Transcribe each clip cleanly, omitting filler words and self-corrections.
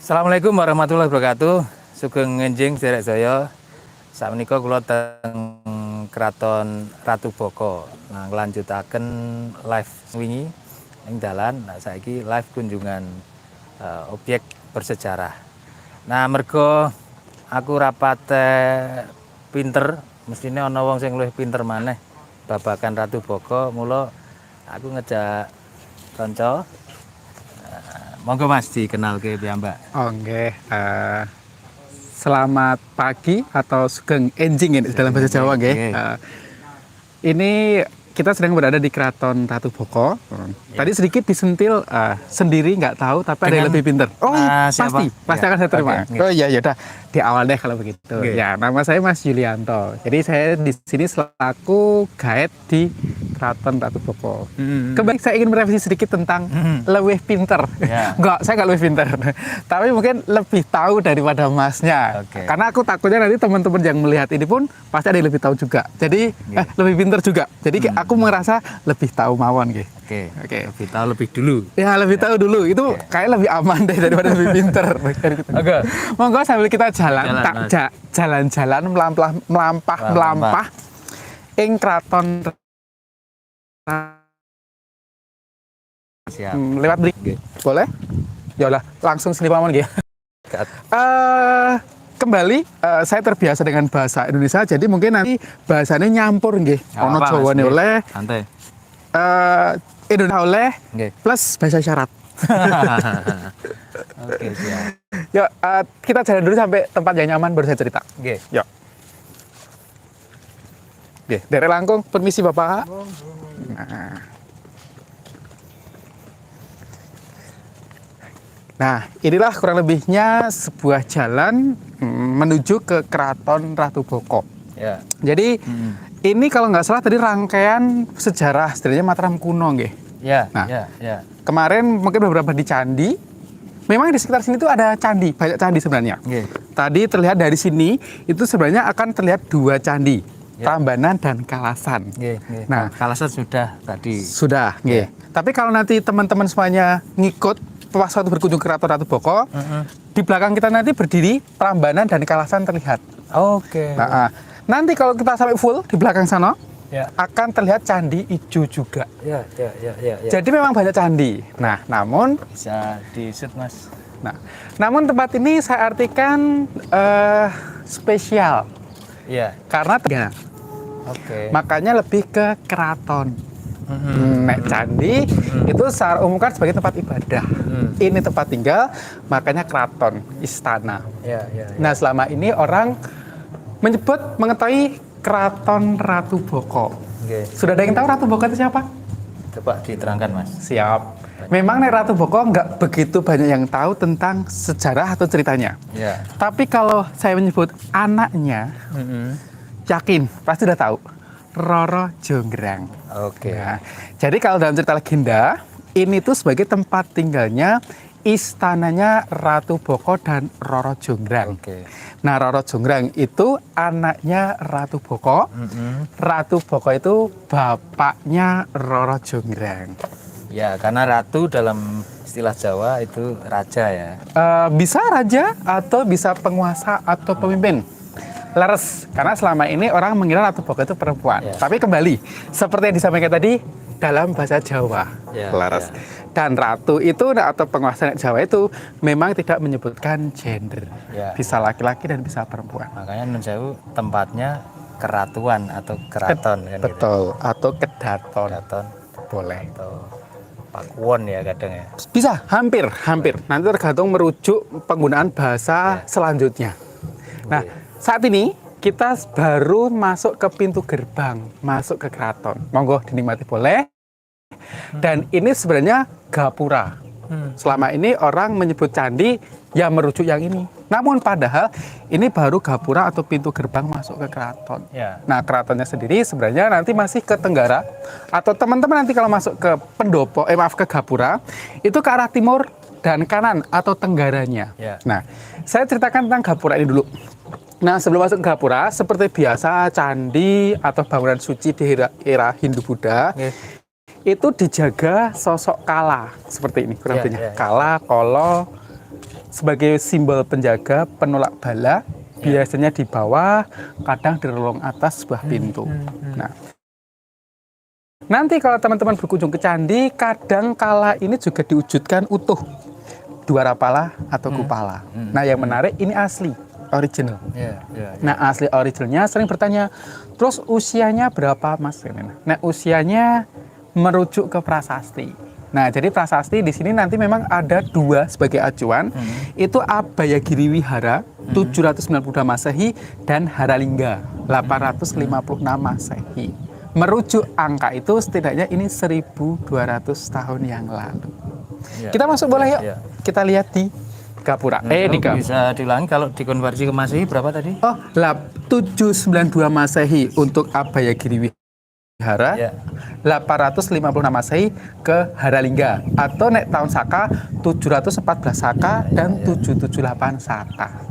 Assalamualaikum warahmatullahi wabarakatuh. Sugeng ngenjing sederek saya. Sakmenika kula teng Kraton Ratu Boko. Nah, nglanjutaken live wingi ing dalan. Nah, saiki live kunjungan objek bersejarah. Nah, mergo aku rapate pinter, mestine ana wong sing luwih pinter maneh babagan Ratu Boko, mula aku ngejak kanca. Monggo Mas dikenalke piyambak. Oke, selamat pagi atau sugeng enjing ini dalam bahasa Jawa, nggih. Ini kita sedang berada di Kraton Ratu Boko. Tadi sedikit disentil sendiri, nggak tahu, tapi ada yang lebih pinter. Oh, pasti akan saya terima. Oh iya, yaudah di awal deh kalau begitu. Ya, nama saya Mas Yulianto. Jadi saya di sini selaku guide di Kraton Ratu Boko. Kembali saya ingin merevisi sedikit tentang lebih pinter. Enggak, saya nggak lebih pinter. Tapi mungkin lebih tahu daripada Masnya. Karena aku takutnya nanti teman-teman yang melihat ini pun pasti ada yang lebih tahu juga. Jadi lebih pinter juga. Jadi aku merasa lebih tahu mawon gitu. Oke. Lebih tahu lebih dulu. Ya, lebih tahu dulu. Itu kayak lebih aman deh daripada lebih pinter. Oke. Monggo sambil kita jalan-jalan melampah ing Kraton. Siap. Lewat beli. Boleh? Ya udah, langsung sini pamon nggih. Kembali saya terbiasa dengan bahasa Indonesia, jadi mungkin nanti bahasanya nyampur nggih. Ono Jawane oleh. Santai. Indonesia oleh plus bahasa syarat. Oke, siap. Yuk, kita jalan dulu sampai tempat yang nyaman baru saya cerita. Nggih. Yuk. Oke, derek langkung, permisi Bapak. Nah, inilah kurang lebihnya sebuah jalan menuju ke Kraton Ratu Boko. Ya. Jadi ini kalau nggak salah tadi rangkaian sejarah sebenarnya Mataram kuno, nggih. Ya. Nah, Ya. kemarin mungkin beberapa di candi. Memang di sekitar sini tuh ada candi, banyak candi sebenarnya. Tadi terlihat dari sini itu sebenarnya akan terlihat dua candi, Prambanan dan Kalasan. Nah, Kalasan sudah tadi. Sudah, nggih. Tapi kalau nanti teman-teman semuanya ngikut pas waktu berkunjung ke Kraton Ratu Boko, di belakang kita nanti berdiri Prambanan dan Kalasan terlihat. Oke. Nah, nanti kalau kita sampai full di belakang sana, akan terlihat candi ijo juga. Ya. Jadi memang banyak candi. Nah, namun Bisa di-shoot, Mas. Nah, namun tempat ini saya artikan spesial. Iya. Karena makanya lebih ke keraton. Nek candi itu secara umum kan sebagai tempat ibadah. Ini tempat tinggal, makanya keraton, istana. Nah, selama ini orang mengetahui Kraton Ratu Boko. Sudah ada yang tahu Ratu Boko itu siapa? Coba diterangkan, Mas. Siap. Memang nek Ratu Boko nggak begitu banyak yang tahu tentang sejarah atau ceritanya. Tapi kalau saya menyebut anaknya, yakin pasti udah tahu. Roro Jonggrang. Nah, jadi kalau dalam cerita legenda, ini tuh sebagai tempat tinggalnya istananya Ratu Boko dan Roro Jonggrang. Nah, Roro Jonggrang itu anaknya Ratu Boko. Ratu Boko itu bapaknya Roro Jonggrang. Ya, karena ratu dalam istilah Jawa itu raja ya. Bisa raja atau bisa penguasa atau pemimpin. Leres, karena selama ini orang mengira Ratu Boko itu perempuan. Tapi kembali, seperti yang disampaikan tadi, dalam bahasa Jawa. Leres. Dan ratu itu atau penguasa Jawa itu memang tidak menyebutkan gender. Bisa laki-laki dan bisa perempuan. Makanya Nun Sewu tempatnya keratuan atau keraton kan. Betul, gitu. Atau kedaton. Boleh. Atau pakuwon ya kadang ya. Bisa, hampir. Nanti tergantung merujuk penggunaan bahasa selanjutnya. Nah, saat ini kita baru masuk ke pintu gerbang, masuk ke keraton. Monggo dinikmati boleh. Dan ini sebenarnya gapura. Selama ini orang menyebut candi ya merujuk yang ini. Namun padahal ini baru gapura atau pintu gerbang masuk ke keraton. Nah, keratonnya sendiri sebenarnya nanti masih ke tenggara. Atau teman-teman nanti kalau masuk ke pendopo, ke gapura, itu ke arah timur dan kanan atau tenggaranya. Nah, saya ceritakan tentang gapura ini dulu. Nah, sebelum masuk ke gapura, seperti biasa candi atau bangunan suci di era Hindu-Buddha, itu dijaga sosok Kala seperti ini kurang lebihnya. Kala, Kolo, sebagai simbol penjaga, penolak bala, biasanya di bawah, kadang di relung atas sebuah pintu. Nah, nanti kalau teman-teman berkunjung ke candi, kadang kala ini juga diwujudkan utuh, dua rapala atau kupala. Nah, yang menarik ini asli, original. Nah, asli originalnya sering bertanya, terus usianya berapa, Mas? Nah, usianya merujuk ke prasasti. Nah, jadi prasasti di sini nanti memang ada dua sebagai acuan. Itu Abayagiri Wihara 792 Masehi dan Haralingga 856 Masehi. Merujuk angka itu setidaknya ini 1200 tahun yang lalu. Kita masuk boleh yuk. Kita lihat di Gapura. Di Gapura. Bisa diulangi kalau dikonversi ke Masehi berapa tadi? Oh, 792 Masehi untuk Abayagiri Wihara, 856 Masehi ke Haralingga, atau nek tahun Saka 714 Saka dan 778 Saka.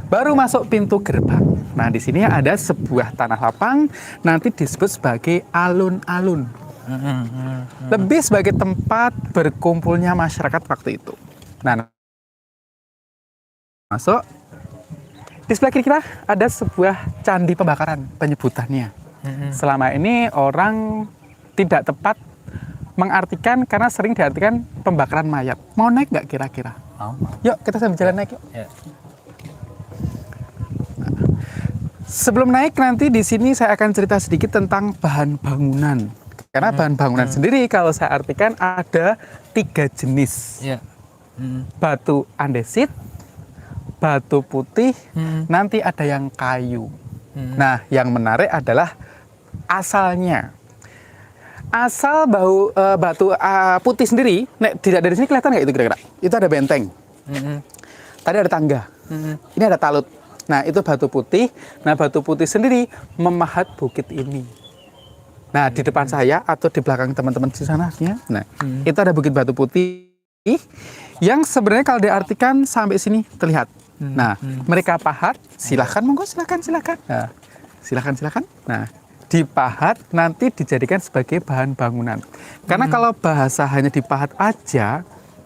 Baru masuk pintu gerbang. Nah, di sini ada sebuah tanah lapang nanti disebut sebagai alun-alun. Lebih sebagai tempat berkumpulnya masyarakat waktu itu. Nah, masuk. Di sebelah kiri kita ada sebuah candi pembakaran penyebutannya. Selama ini orang tidak tepat mengartikan karena sering diartikan pembakaran mayat. Mau naik nggak kira-kira? Yuk kita sambil jalan naik yuk. Nah, sebelum naik nanti di sini saya akan cerita sedikit tentang bahan bangunan. Karena bahan bangunan sendiri kalau saya artikan ada 3 jenis. Batu andesit, batu putih, nanti ada yang kayu. Nah, yang menarik adalah asalnya. Asal batu putih sendiri, tidak dari sini kelihatan nggak itu kira-kira? Itu ada benteng. Tadi ada tangga. Ini ada talut. Nah, itu batu putih. Nah, batu putih sendiri memahat bukit ini. Nah, di depan saya atau di belakang teman-teman di sana, nah, itu ada bukit batu putih yang sebenarnya kalau diartikan sampai sini terlihat. Nah, mereka pahat, silahkan, monggo, silahkan. Nah, silahkan. Nah, dipahat nanti dijadikan sebagai bahan bangunan. Karena kalau bahasa hanya dipahat aja,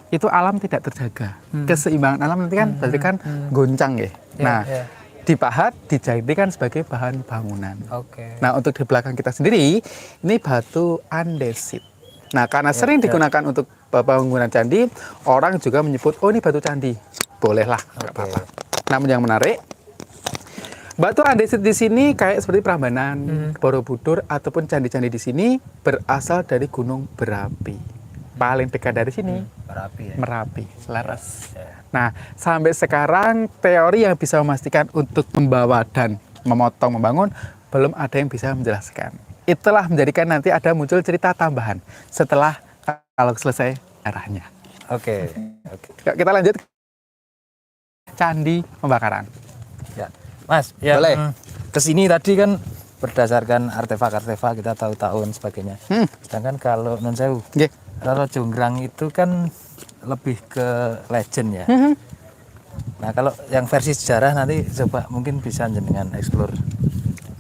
itu alam tidak terjaga. Keseimbangan alam nanti kan berarti kan goncang ya. Nah, dipahat dijadikan sebagai bahan bangunan. Nah, untuk di belakang kita sendiri, ini batu andesit. Nah, karena sering digunakan untuk bangunan candi, orang juga menyebut, oh ini batu candi. Bolehlah, nggak apa-apa. Namun yang menarik, batu andesit di sini kayak seperti Prambanan, Borobudur, ataupun candi-candi di sini berasal dari gunung berapi. Paling dekat dari sini, Merapi, Leres. Nah, sampai sekarang teori yang bisa memastikan untuk membawa dan memotong, membangun, belum ada yang bisa menjelaskan. Itulah menjadikan nanti ada muncul cerita tambahan setelah kalau selesai arahnya. Oke. Kita lanjut candi pembakaran. Ya, Mas, ya, boleh. Kesini tadi kan berdasarkan artefak-artefak kita tahu tahun sebagainya. Sedangkan kalau non sewu, Roro Jonggrang itu kan lebih ke legend ya. Nah, kalau yang versi sejarah nanti coba mungkin bisa jenengan eksplor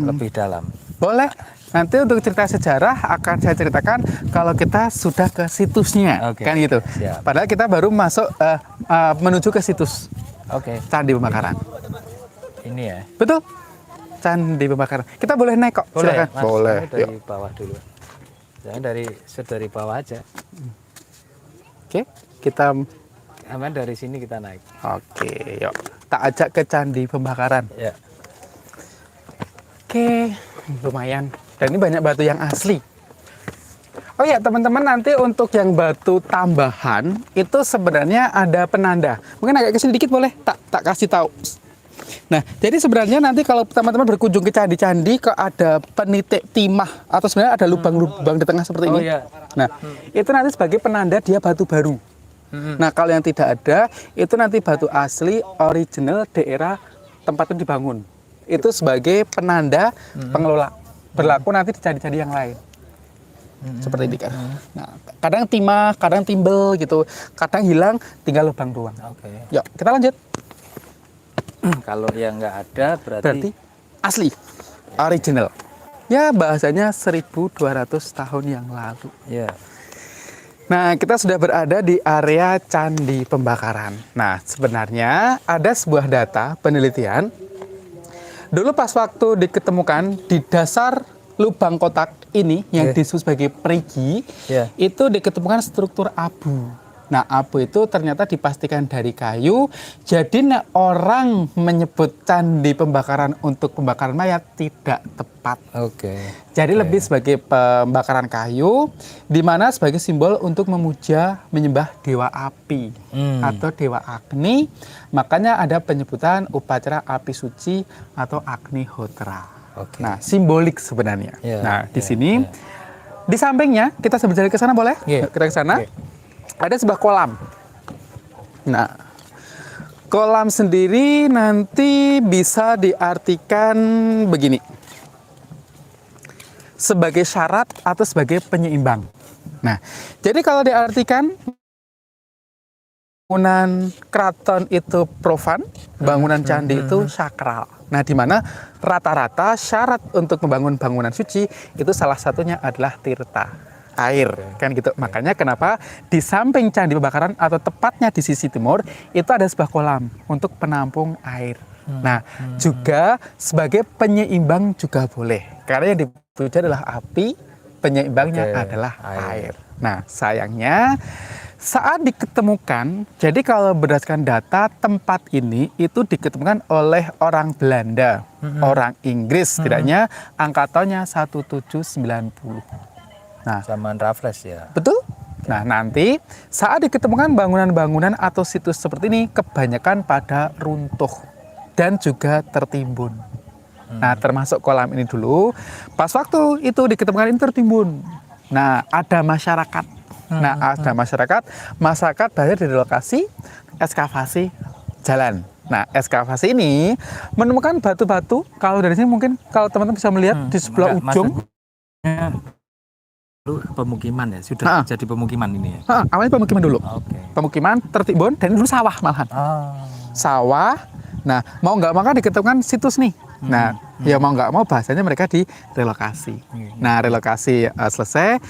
lebih dalam. Boleh. Nanti untuk cerita sejarah akan saya ceritakan kalau kita sudah ke situsnya, kan gitu. Siap. Padahal kita baru masuk menuju ke situs. Candi Pembakaran. Ini ya. Betul. Candi Pembakaran. Kita boleh naik kok. Boleh, silakan. Mas, boleh. Dari bawah dulu. Jangan dari bawah aja. Oke, kita aman dari sini kita naik. Oke, yuk. Tak ajak ke Candi Pembakaran. Ya. Oke, lumayan. Dan ini banyak batu yang asli. Oh ya, teman-teman, nanti untuk yang batu tambahan itu sebenarnya ada penanda. Mungkin agak kesini dikit boleh? Tak kasih tahu. Nah, jadi sebenarnya nanti kalau teman-teman berkunjung ke candi-candi, kok ada penitik timah atau sebenarnya ada lubang-lubang di tengah seperti ini. Nah, itu nanti sebagai penanda dia batu baru. Nah, kalau yang tidak ada, itu nanti batu asli original daerah tempatnya dibangun. Itu sebagai penanda pengelola. Berlaku nanti di candi-candi yang lain. Seperti ini kan. Nah, kadang timah, kadang timbel gitu. Kadang hilang, tinggal lubang doang. Yuk, kita lanjut. Kalau yang nggak ada berarti asli, original. Ya, bahasanya 1200 tahun yang lalu. Ya. Nah, kita sudah berada di area Candi Pembakaran. Nah, sebenarnya ada sebuah data penelitian. Dulu pas waktu diketemukan di dasar lubang kotak ini yang disebut sebagai perigi, itu diketemukan struktur abu. Nah, abu itu ternyata dipastikan dari kayu. Jadi, orang menyebut Candi Pembakaran untuk pembakaran mayat tidak tepat. Jadi lebih sebagai pembakaran kayu, di mana sebagai simbol untuk memuja, menyembah dewa api atau dewa Agni. Makanya ada penyebutan upacara api suci atau Agnihotra. Nah, simbolik sebenarnya. Nah, di sini di sampingnya kita sambil jalan ke sana boleh? Kita ke sana. Ada sebuah kolam. Nah, kolam sendiri nanti bisa diartikan begini. Sebagai syarat atau sebagai penyeimbang. Nah, jadi kalau diartikan bangunan keraton itu profan, bangunan candi itu sakral. Nah, di mana rata-rata syarat untuk membangun bangunan suci itu salah satunya adalah tirta, air, kan gitu. Makanya kenapa di samping Candi Pembakaran atau tepatnya di sisi timur itu ada sebuah kolam untuk penampung air. Nah, juga sebagai penyeimbang juga boleh. Karena yang dipuja adalah api, penyeimbangnya adalah air. Nah, sayangnya saat diketemukan, jadi kalau berdasarkan data tempat ini itu diketemukan oleh orang Belanda, orang Inggris, setidaknya angkatannya 1790. Nah, zaman Raffles ya. Betul? Nah, nanti saat diketemukan bangunan-bangunan atau situs seperti ini kebanyakan pada runtuh dan juga tertimbun. Nah, termasuk kolam ini dulu. Pas waktu itu diketemukan ini tertimbun. Nah, ada masyarakat. Masyarakat banyak di lokasi ekskavasi jalan. Nah, ekskavasi ini menemukan batu-batu. Kalau dari sini mungkin kalau teman-teman bisa melihat di sebelah ujung. Dulu pemukiman ya, sudah jadi pemukiman ini ya? Awalnya pemukiman dulu. Pemukiman tertimbun dan dulu sawah malahan. Sawah. Nah, mau nggak mau kan diketemukan situs nih. Nah, ya mau nggak mau bahasanya mereka direlokasi. Nah, relokasi selesai,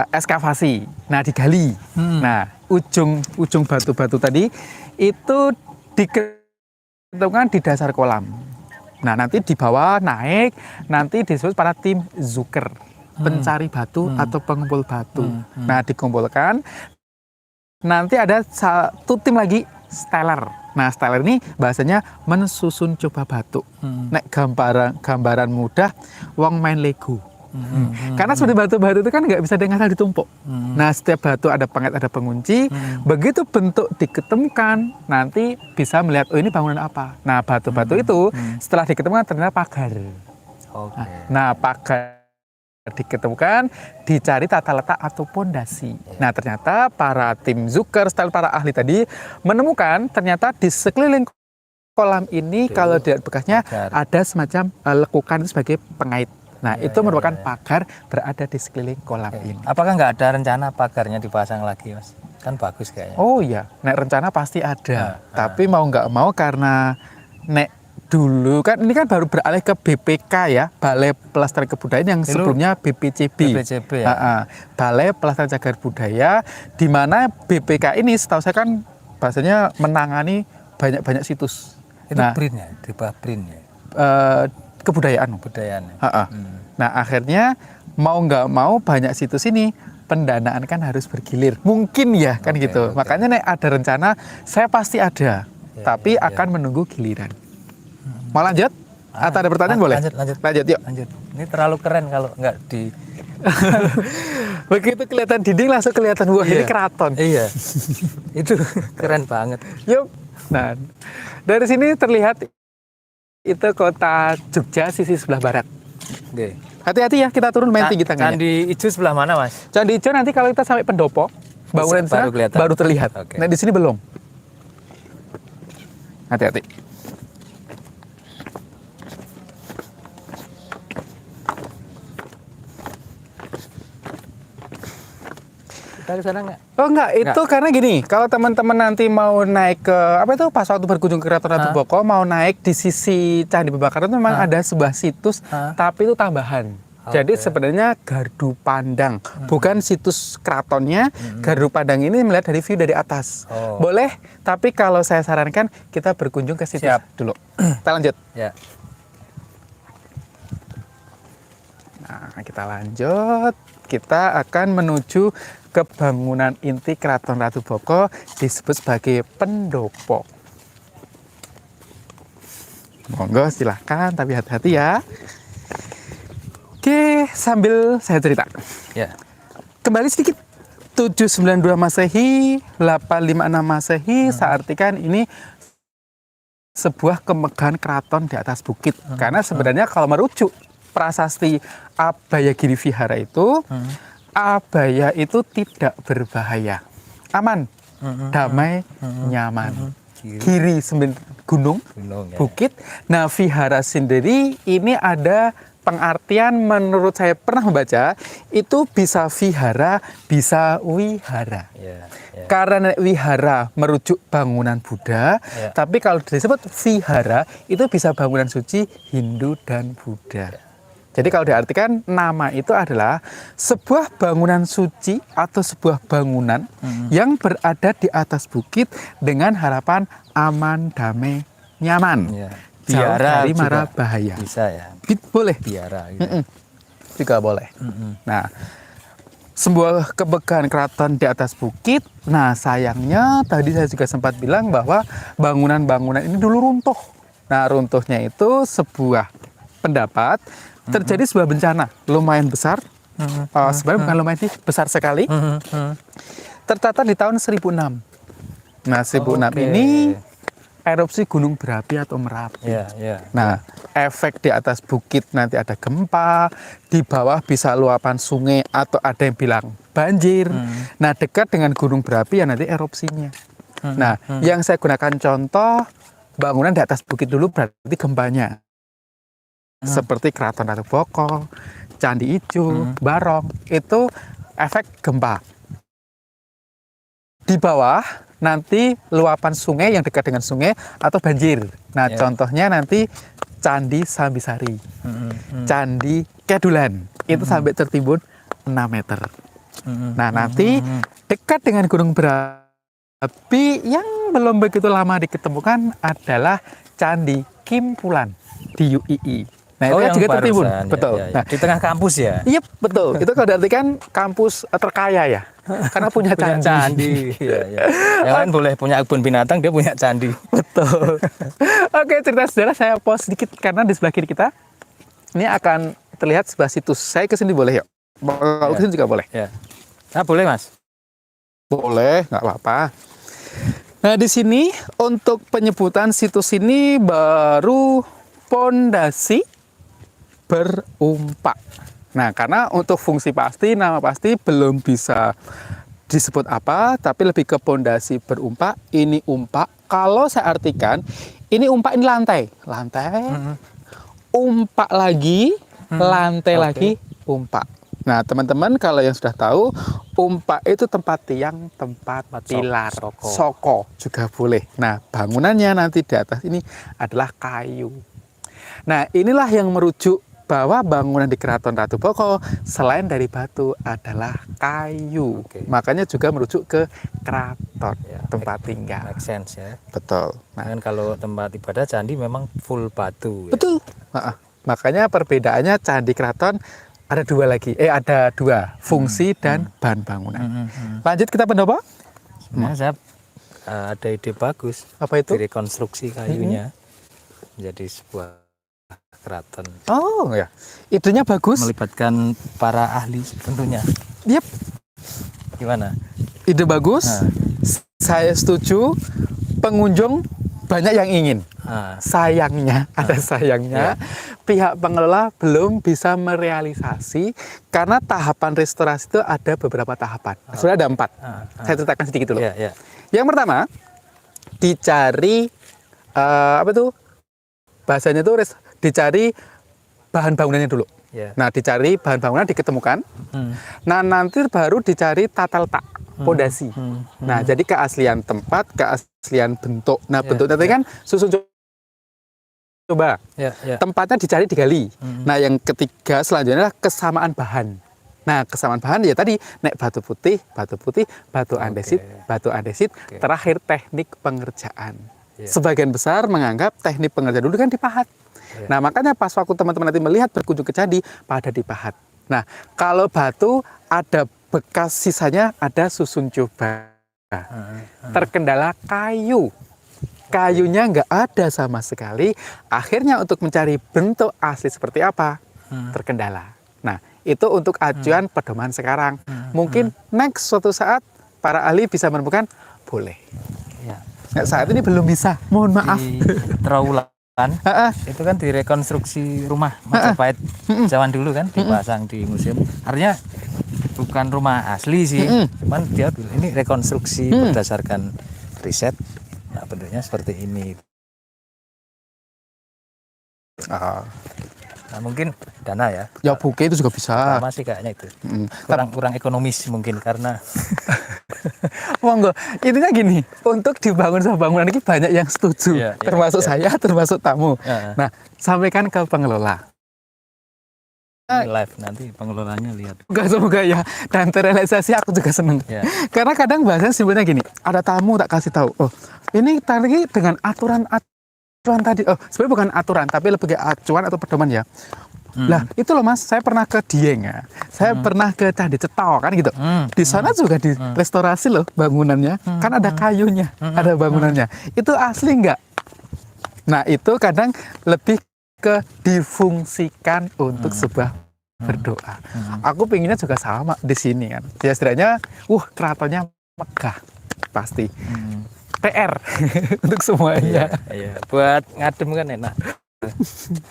ekskavasi. Nah, digali. Nah, ujung batu-batu tadi itu diketemukan di dasar kolam. Nah, nanti di bawah naik, nanti disebut para tim zuker, pencari batu atau pengumpul batu. Nah, dikumpulkan. Nanti ada satu tim lagi, steller. Nah, steller ini bahasanya mensusun coba batu. Nek gambaran mudah, wong main Lego. Karena seperti batu-batu itu kan nggak bisa dengan asal ditumpuk. Nah, setiap batu ada penget, ada pengunci. Begitu bentuk diketemukan, nanti bisa melihat, oh ini bangunan apa. Nah, batu-batu itu setelah diketemukan ternyata pagar. Nah, pagar diketemukan, dicari tata letak atau pondasi. Nah, ternyata para tim zuker, para ahli tadi menemukan ternyata di sekeliling kolam ini kalau dilihat bekasnya ada semacam lekukan sebagai pengait. Nah, itu merupakan pagar berada di sekeliling kolam ini. Apakah nggak ada rencana pagarnya dipasang lagi, Mas? Kan bagus kayaknya. Oh iya, rencana pasti ada. Tapi mau nggak mau karena dulu kan ini kan baru beralih ke BPK ya, Balai Pelestarian Kebudayaan yang sebelumnya BPCB. Ya. Balai Pelestarian Cagar Budaya, di mana BPK ini setahu saya kan bahasanya menangani banyak situs. Itu BRIN ya, di bawah BRIN ya. Kebudayaan. Nah, akhirnya mau nggak mau banyak situs ini pendanaan kan harus bergilir. Mungkin ya kan gitu. Makanya ada rencana, saya pasti ada, tapi akan menunggu giliran. Mau lanjut? Atau ada pertanyaan boleh? Lanjut, yuk. Ini terlalu keren kalau nggak di... Begitu kelihatan dinding langsung kelihatan, wah ini keraton. Iya, itu keren banget. Yuk. Nah, dari sini terlihat itu kota Jogja sisi sebelah barat. Hati-hati ya, kita turun main tinggi tangannya. Candi Ijo sebelah mana, Mas? Candi Ijo nanti kalau kita sampai pendopo, bangunan sana baru terlihat. Nah, di sini belum. Hati-hati. Kita ke sana nggak? Oh enggak, itu karena gini, kalau teman-teman nanti mau naik ke apa itu pas waktu berkunjung ke Keraton Ratu Boko mau naik di sisi Candi Pembakaran itu memang ada sebuah situs tapi itu tambahan. Jadi sebenarnya gardu pandang, bukan situs keratonnya. Gardu pandang ini melihat dari view dari atas. Boleh, tapi kalau saya sarankan kita berkunjung ke situs dulu. Kita lanjut. Ya. Nah, kita lanjut. Kita akan menuju ke bangunan inti Keraton Ratu Boko, disebut sebagai pendopo. Monggo silahkan, tapi hati-hati ya. Oke, sambil saya cerita. Ya. Kembali sedikit. 792 Masehi, 856 Masehi, saya artikan ini sebuah kemegahan keraton di atas bukit. Karena sebenarnya kalau merujuk prasasti Abayagiri Vihara itu, Abaya itu tidak berbahaya. Aman, damai, nyaman. Giri gunung, ya. bukit. Nah, vihara sendiri ini ada pengertian, menurut saya pernah membaca, itu bisa vihara, bisa wihara. Ya. Karena wihara merujuk bangunan Buddha, tapi kalau disebut vihara itu bisa bangunan suci Hindu dan Buddha. Jadi kalau diartikan nama itu adalah sebuah bangunan suci atau sebuah bangunan yang berada di atas bukit dengan harapan aman, damai, nyaman. Jauh dari mara bahaya. Bisa ya. Boleh. Biara gitu. Juga boleh. Nah, sebuah kemegahan keraton di atas bukit. Nah, sayangnya tadi saya juga sempat bilang bahwa bangunan-bangunan ini dulu runtuh. Nah, runtuhnya itu sebuah pendapat terjadi sebuah bencana lumayan besar. Sebenarnya bukan lumayan sih, besar sekali. Tercatat di tahun 1006. Nah, 1006 ini erupsi gunung berapi atau Merapi. Nah, efek di atas bukit nanti ada gempa, di bawah bisa luapan sungai atau ada yang bilang banjir. Nah, dekat dengan gunung berapi ya nanti erupsinya. Nah, yang saya gunakan contoh bangunan di atas bukit dulu berarti gempanya. Seperti Keraton Ratu Boko, Candi Ijo, Barong, itu efek gempa. Di bawah nanti luapan sungai yang dekat dengan sungai atau banjir. Nah, contohnya nanti Candi Sambisari, Candi Kedulan, itu sampai tertimbun 6 meter. Nah, nanti dekat dengan Gunung Berapi yang belum begitu lama diketemukan adalah Candi Kimpulan di UII. Nah, itu juga tertimbun. Betul. Nah, di tengah kampus ya? Iya, betul. Itu kalau diartikan kampus terkaya ya. Karena punya candi. Yang lain boleh punya kebun binatang, dia punya candi. Betul. Oke, cerita sejarah saya pause sedikit karena di sebelah kiri kita ini akan terlihat sebuah situs. Saya kesini boleh yuk? Kalau kesini juga boleh. Nah, boleh Mas? Boleh, nggak apa-apa. Nah, di sini untuk penyebutan situs ini baru pondasi berumpak. Nah, karena untuk fungsi pasti, nama pasti belum bisa disebut apa, tapi lebih ke pondasi berumpak. Ini umpak. Kalau saya artikan, ini umpak ini lantai. Umpak lagi, lantai lagi, umpak. Nah, teman-teman kalau yang sudah tahu, umpak itu tempat tiang, tempat pilar, soko juga boleh. Nah, bangunannya nanti di atas ini adalah kayu. Nah, inilah yang merujuk bahwa bangunan di Keraton Ratu Boko selain dari batu adalah kayu. Makanya juga merujuk ke keraton, tempat tinggal. Make sense ya. Betul. Nah, kan kalau tempat ibadah candi memang full batu. Betul. Makanya perbedaannya candi keraton ada dua lagi. Ada dua, fungsi dan bahan bangunan. Lanjut kita pendopo. Sebenarnya saya ada ide bagus. Apa itu? Rekonstruksi kayunya menjadi sebuah keraton. Oh ya, idenya bagus. Melibatkan para ahli tentunya. Yep. Gimana? Ide bagus. Saya setuju. Pengunjung banyak yang ingin. Sayangnya, ada sayangnya, pihak pengelola belum bisa merealisasi karena tahapan restorasi itu ada beberapa tahapan. Sudah ada 4. Saya ceritakan sedikit dulu. Yang pertama, dicari bahasanya itu dicari bahan bangunannya dulu. Nah, dicari bahan bangunan diketemukan. Nah, nanti baru dicari tata letak, pondasi. Nah, jadi keaslian tempat, keaslian bentuk. Nah, bentuk tadi kan susun coba. Ya, ya. Tempatnya dicari digali. Nah, yang ketiga selanjutnya adalah kesamaan bahan. Nah, kesamaan bahan ya tadi nek batu putih, batu andesit, terakhir teknik pengerjaan. Iya. Sebagian besar menganggap teknik pengerjaan dulu kan dipahat. Iya. Nah, makanya pas waktu teman-teman nanti melihat berkunjung ke candi pada dipahat. Nah, kalau batu ada bekas sisanya ada susun coba. Terkendala kayu. Kayunya nggak ada sama sekali. Akhirnya untuk mencari bentuk asli seperti apa, terkendala. Nah, itu untuk acuan pedoman sekarang. Mungkin next suatu saat para ahli bisa menemukan boleh. Ya. Nah, saat ini belum bisa. Mohon maaf. Di Trawulan itu kan direkonstruksi rumah Majapahit zaman dulu kan, dipasang di museum. Artinya bukan rumah asli sih, cuman dia ini rekonstruksi berdasarkan riset. Nah, bentuknya seperti ini. Nah, mungkin dana ya. Ya buke itu juga bisa. Sama sih kayaknya itu. Kurang ekonomis mungkin karena Monggo, intinya gini, untuk dibangun sebuah bangunan ini banyak yang setuju, Iya, iya, termasuk iya. saya, termasuk tamu. Ya. Nah, sampaikan ke pengelola. ini live nanti pengelolanya lihat. Semoga ya, dan terrealisasi aku juga seneng. Ya. Karena kadang bahasanya simpelnya gini, ada tamu tak kasih tahu, oh ini tadi dengan aturan tadi, oh sebenarnya bukan aturan, tapi lebih kayak acuan atau pedoman ya. Lah itu loh mas, saya pernah ke Dieng ya, saya pernah ke Candi Ceto kan gitu. Di sana juga direstorasi loh bangunannya, kan ada kayunya, ada bangunannya. Itu asli nggak? Nah itu kadang lebih ke difungsikan untuk sebuah berdoa. Aku pinginnya juga sama di sini kan. Ya setidaknya, keratonnya megah pasti. PR untuk semuanya. Iya. Buat ngadem kan enak.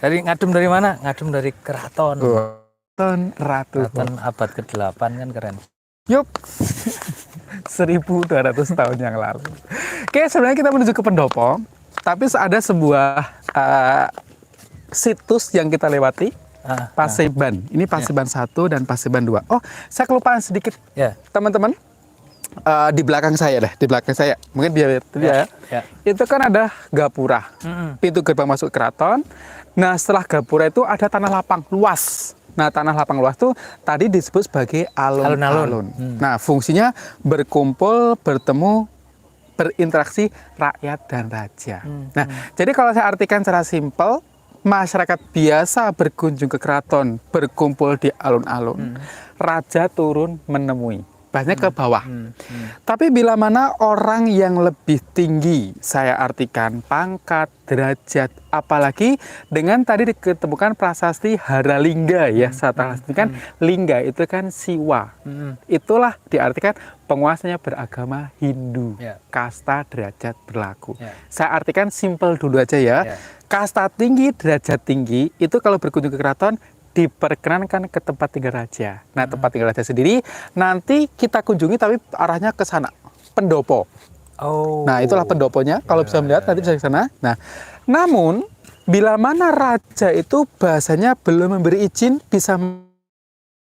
Ngadem dari mana? Ngadem dari keraton. Keraton Ratu. Keraton abad ke-8 kan keren. Yup. 1200 tahun yang lalu. Oke, sebenarnya kita menuju ke pendopo, tapi ada sebuah situs yang kita lewati, Paseban. Ini Paseban 1 dan Paseban 2. Oh, saya kelupaan sedikit. Ya. Teman-teman, di belakang saya deh, di belakang saya. Mungkin biar ya. Itu kan ada gapura, pintu gerbang masuk keraton. Nah, setelah gapura itu ada tanah lapang luas. Nah, tanah lapang luas itu tadi disebut sebagai alun-alun. Nah, fungsinya berkumpul, bertemu, berinteraksi rakyat dan raja. Nah, jadi kalau saya artikan secara simpel, masyarakat biasa berkunjung ke keraton, berkumpul di alun-alun. Raja turun menemui. Banyak ke bawah. Tapi bila mana orang yang lebih tinggi, saya artikan pangkat, derajat, apalagi dengan tadi diketemukan prasasti Haralingga ya, saya kan lingga itu kan siwa. Itulah diartikan penguasanya beragama Hindu, kasta derajat berlaku. Saya artikan simpel dulu aja ya. Kasta tinggi, derajat tinggi itu kalau berkunjung ke keraton diperkenankan ke tempat tinggal raja. Nah, tempat tinggal raja sendiri nanti kita kunjungi tapi arahnya ke sana, pendopo. Oh. Nah, itulah pendoponya. Kalau bisa melihat nanti bisa ke sana. Nah, namun bila mana raja itu bahasanya belum memberi izin bisa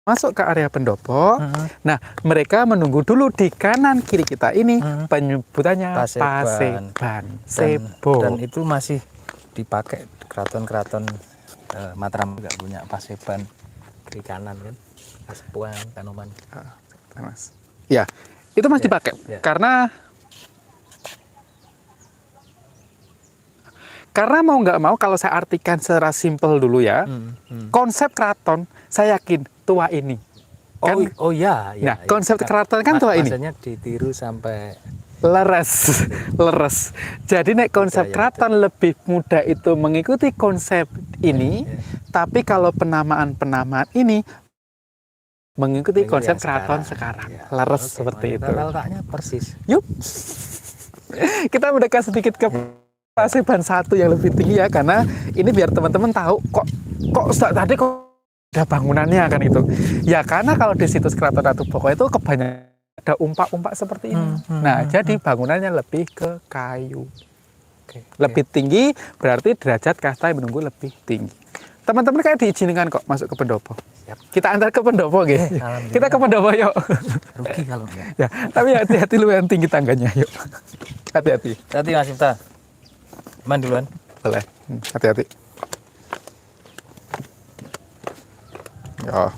masuk ke area pendopo. Nah, mereka menunggu dulu di kanan kiri kita ini penyebutannya Paseban. Sebo. Dan itu masih dipakai keraton-keraton Mataram nggak punya Paseban kiri kanan kan, Pasepuan, Kanoman. Ya, itu masih dipakai karena mau nggak mau kalau saya artikan secara simpel dulu ya, konsep keraton saya yakin tua ini. Kan? Oh ya. Nah, konsep keraton kan tua ini. Maksudnya ditiru sampai leres. Jadi nek konsep keraton lebih mudah itu mengikuti konsep ini, tapi kalau penamaan ini mengikuti konsep keraton sekarang. Leres seperti itu. Letaknya persis. Yup. Kita mendekat sedikit ke Paseban 1 yang lebih tinggi ya, karena ini biar teman-teman tahu kok tadi ada bangunannya kan itu. Ya karena kalau di situs Keraton Ratu Boko itu kebanyakan ada umpak-umpak seperti ini. Nah, jadi bangunannya lebih ke kayu. Lebih tinggi berarti derajat kasta yang menunggu lebih tinggi. Teman-teman kayak diizinkan kok masuk ke pendopo. Kita antar ke pendopo gitu. Kita ke pendopo yuk. Rugi kalau enggak. Ya, tapi hati-hati lu yang tinggi tangganya yuk. Hati-hati. Hati Mas Miftah. Man duluan. Boleh. Hati-hati. Oh.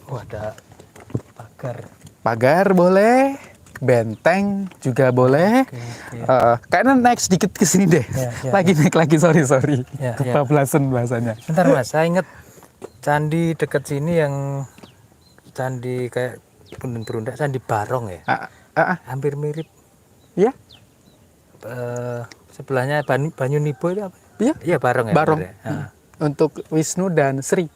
Oh, ada pagar. Pagar boleh, benteng juga boleh. Kayaknya naik sedikit ke sini deh. Lagi naik lagi, sorry. Kebablasan bahasanya. Bentar Mas, saya inget candi dekat sini yang candi kayak Punden Berunda, Candi Barong ya. Hampir mirip. Iya? Sebelahnya Banyu Nibo itu apa? Iya. Iya, Barong ya. Barong. bener ya? Untuk Wisnu dan Sri.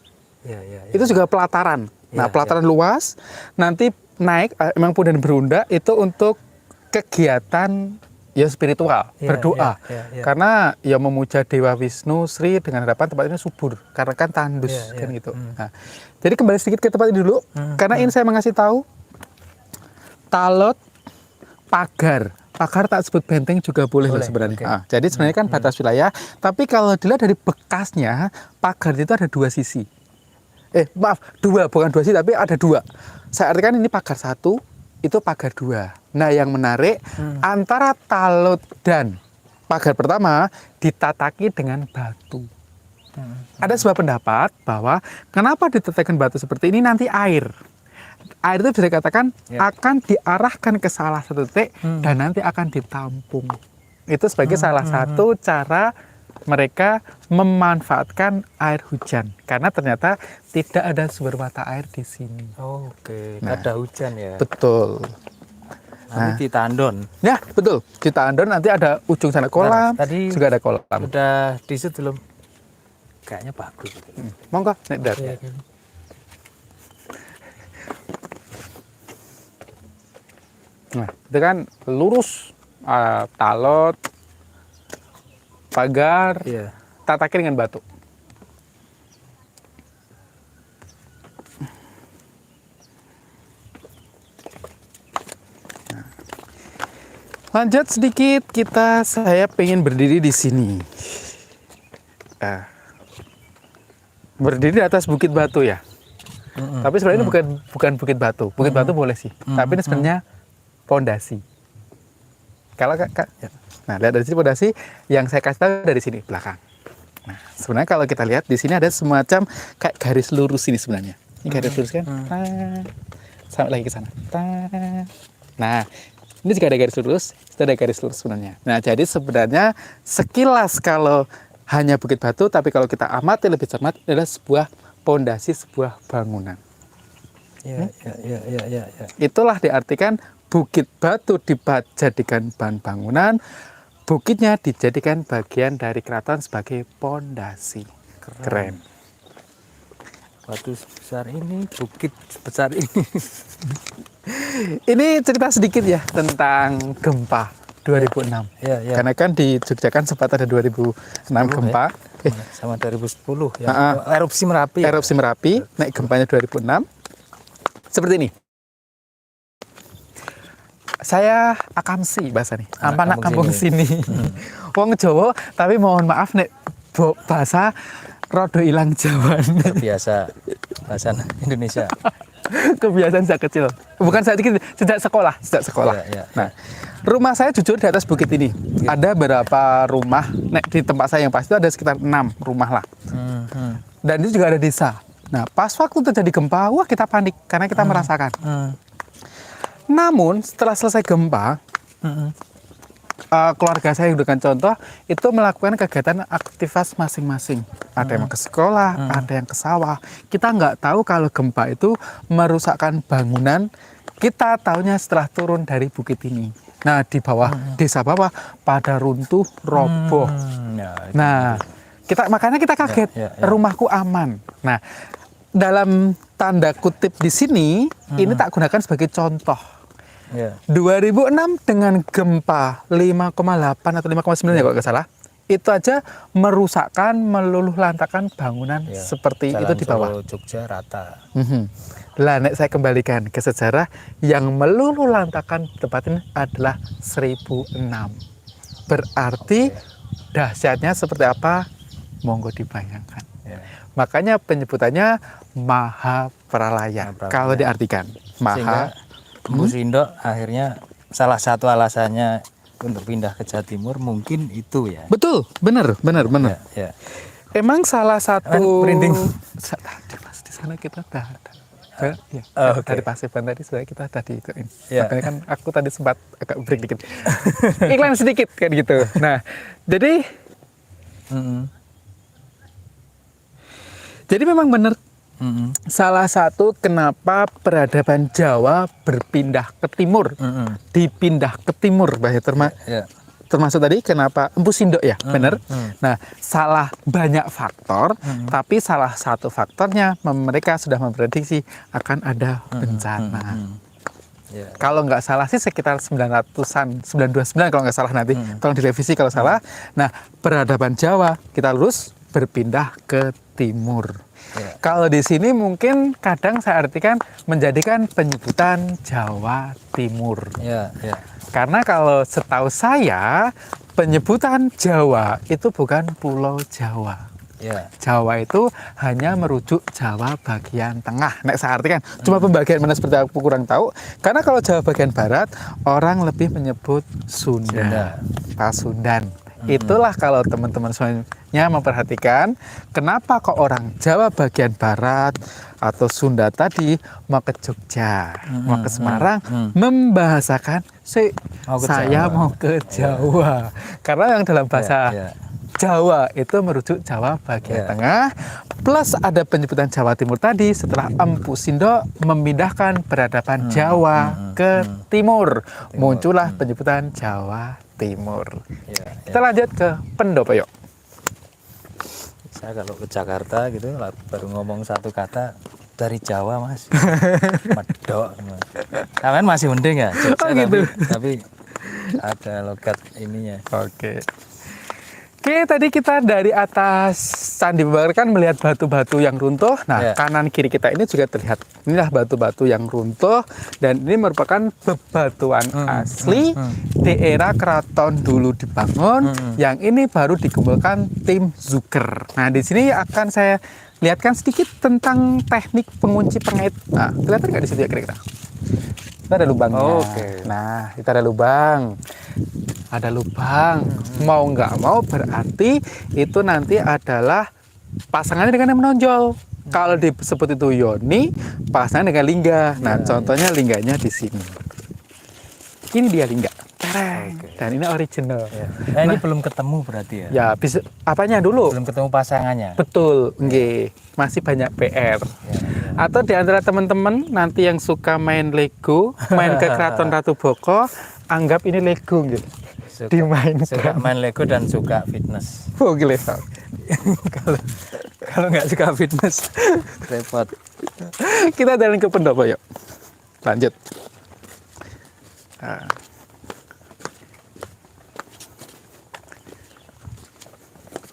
Iya. Itu juga pelataran. Nah, pelataran luas. Nanti naik emang Punden Berunda itu untuk kegiatan ya spiritual, berdoa. Karena ya memuja Dewa Wisnu, Sri dengan harapan tempat ini subur karena kan tandus kan gitu. Nah, jadi kembali sedikit ke tempat ini dulu karena ini saya mengasih tahu Talot pagar. Pagar tak sebut benteng juga boleh loh sebenarnya. Nah, jadi sebenarnya kan batas wilayah, tapi kalau dilihat dari bekasnya, pagar itu ada dua sisi. Bukan dua sisi tapi ada dua. Saya artikan ini pagar satu, itu pagar dua. Nah, yang menarik antara Talot dan pagar pertama ditataki dengan batu. Ada sebuah pendapat bahwa kenapa ditatakan batu seperti ini, nanti air itu bisa dikatakan akan diarahkan ke salah satu titik dan nanti akan ditampung. Itu sebagai salah satu cara mereka memanfaatkan air hujan karena ternyata tidak ada sumber mata air di sini. Oke, ada hujan ya. Betul. Nanti di Tandon. Ya, betul. Di Tandon nanti ada ujung sana kolam, tadi juga ada kolam. Udah disut belum? Kayaknya bagus. Monggo, naik dar. Iya, kan? Nah, itu kan lurus Talot, pagar, tataki dengan batu. Lanjut sedikit, saya pengen berdiri di sini. Berdiri di atas bukit batu ya. Tapi sebenarnya ini bukan bukit batu. Bukit batu boleh sih. Tapi ini sebenarnya pondasi. Kalau nah, lihat dari sini pondasi yang saya kasih tahu dari sini belakang. Nah, sebenarnya kalau kita lihat di sini ada semacam kayak garis lurus ini sebenarnya. Ini garis lurus kan? Sampai lagi ke sana. Nah, ini juga ada garis lurus, itu ada garis lurus sebenarnya. Nah, jadi sebenarnya sekilas kalau hanya bukit batu, tapi kalau kita amati lebih cermat adalah sebuah pondasi sebuah bangunan. Ya. Itulah diartikan bukit batu dijadikan bahan bangunan, bukitnya dijadikan bagian dari keraton sebagai pondasi. Keren. Batu sebesar ini, bukit sebesar ini. Ini cerita sedikit ya tentang gempa 2006. Ya. Karena kan di Jogja kan sempat ada 2006 gempa. Sama 2010 ya. Erupsi Merapi. Erupsi Merapi, naik gempanya 2006. Seperti ini. Saya akamsi bahasa nih. Anak kampung sini. Wong Jawa, tapi mohon maaf nek bahasa rodo ilang Jawa. Biasa bahasa Indonesia. Kebiasaan sejak kecil. Bukan sejak sekolah. Ya. Nah, rumah saya jujur di atas bukit ini. Ada berapa rumah? Nek di tempat saya yang pasti ada sekitar 6 rumah lah. Dan itu juga ada desa. Nah, pas waktu terjadi gempa, wah kita panik karena kita merasakan. Namun setelah selesai gempa, keluarga saya dengan contoh itu melakukan kegiatan aktivitas masing-masing. Ada yang ke sekolah, ada yang ke sawah. Kita nggak tahu kalau gempa itu merusakkan bangunan. Kita tahunya setelah turun dari bukit ini. Nah, di bawah desa bawah pada runtuh, roboh. Nah, makanya kita kaget. Rumahku aman. Nah, dalam tanda kutip di sini ini tak gunakan sebagai contoh. 2006 dengan gempa 5,8 atau 5,9 ya kalau nggak salah, itu aja merusakkan, meluluh lantakan bangunan seperti Jalan itu di bawah. Solo, Jogja rata. Lah, nek saya kembalikan ke sejarah, yang meluluh lantakan tempat ini adalah 1006. Berarti dahsyatnya seperti apa? Monggo dibayangkan. Makanya penyebutannya Maha Pralaya. Kalau diartikan Maha. Gus Indo akhirnya salah satu alasannya untuk pindah ke Jawa Timur mungkin itu ya. Betul, benar. Ya. emang salah satu Merinding. Tadi pas di sana kita udah ada. Ya, Oh, oke. dari Paseban tadi sebenarnya kita tadi itu. Ya. Makanya kan aku tadi sempat agak break dikit. Iklan sedikit kan gitu. Nah, jadi memang benar salah satu kenapa peradaban Jawa berpindah ke timur, dipindah ke timur, bahasa Ya. termasuk tadi kenapa Empu Sindok ya, benar. Nah, salah banyak faktor, tapi salah satu faktornya mereka sudah memprediksi akan ada bencana. Ya. Kalau nggak salah sih sekitar 900-an, 929 kalau nggak salah nanti, tolong direvisi kalau salah. Nah, peradaban Jawa kita lurus berpindah ke timur. Ya. Kalau di sini mungkin kadang saya artikan menjadikan penyebutan Jawa Timur. Ya. Ya. Karena kalau setahu saya penyebutan Jawa itu bukan Pulau Jawa. Ya. Jawa itu hanya merujuk Jawa bagian tengah. Nek saya artikan cuma pembagian mana seperti aku kurang tahu. Karena kalau Jawa bagian barat orang lebih menyebut Sunda. Pasundan. Itulah kalau teman-teman semuanya memperhatikan kenapa kok orang Jawa bagian barat atau Sunda tadi mau ke Jogja, mau ke Semarang membahasakan Mau ke saya Jawa. mau ke Jawa. Karena yang dalam bahasa Ya. Jawa itu merujuk Jawa bagian Ya. tengah, plus ada penyebutan Jawa Timur tadi setelah Empu Sindok memindahkan peradaban Jawa ke timur, muncullah penyebutan Jawa Timur. Ya. Kita lanjut ke pendopo yuk. Saya kalau ke Jakarta gitu baru ngomong satu kata dari Jawa mas, medok. Kalian masih mending ya, Jogja, Oh, gitu. tapi ada logat ininya. Oke. Oke, tadi kita dari atas Candi Bubakar kan melihat batu-batu yang runtuh. Nah, Ya. kanan kiri kita ini juga terlihat. Inilah batu-batu yang runtuh dan ini merupakan bebatuan asli di era keraton dulu dibangun. Yang ini baru dikumpulkan tim Zuker. Nah, di sini akan saya lihatkan sedikit tentang teknik pengunci pengait. Nah, kelihatan nggak di situ ya kira-kira? Itu ada lubangnya. Oh, oke. Nah, itu ada lubang. Ada lubang. Mau nggak mau berarti itu nanti adalah pasangannya dengan yang menonjol. Kalau disebut itu Yoni, pasangan dengan Lingga. Nah, contohnya lingganya di sini. Ini dia Lingga. Tereng. Dan ini original. Ya. Ini belum ketemu berarti ya? Ya, bisa apanya dulu? Belum ketemu pasangannya. Betul, nggih. Masih banyak PR. Atau di antara teman-teman nanti yang suka main Lego, main ke Keraton Ratu Boko, anggap ini Lego gitu. Dimainkan. Suka main Lego dan suka fitness. Oh, gile. Kalau nggak suka fitness, repot. Kita jalan ke pendopo yuk. Lanjut. Nah.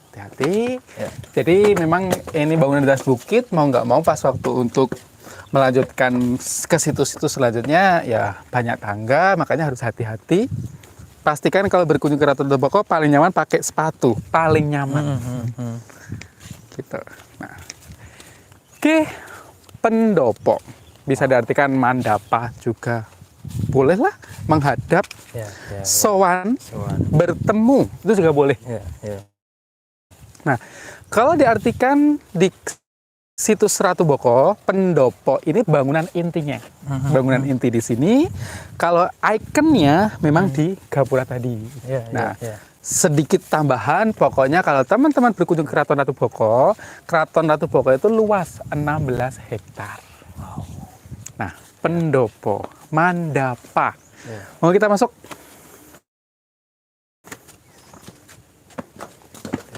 Hati-hati. Ya. Jadi memang ini bangunan di atas bukit, mau nggak mau pas waktu untuk melanjutkan ke situs-situs selanjutnya ya banyak tangga, makanya harus hati-hati. Pastikan kalau berkunjung ke Keraton Boko paling nyaman pakai sepatu, paling nyaman. Gitu. Nah. Oke, pendopo bisa diartikan mandapa juga bolehlah, menghadap, Ya, ya, sowan, Sowan. bertemu itu juga boleh. Ya, ya. Nah, kalau diartikan di situs Ratu Boko, pendopo ini bangunan intinya. Bangunan inti di sini. Kalau ikonnya memang di gapura tadi. Ya, Nah, ya. sedikit tambahan, pokoknya kalau teman-teman berkunjung ke Keraton Ratu Boko itu luas 16 hektar. Nah, pendopo, mandapa. Ya. Mau kita masuk?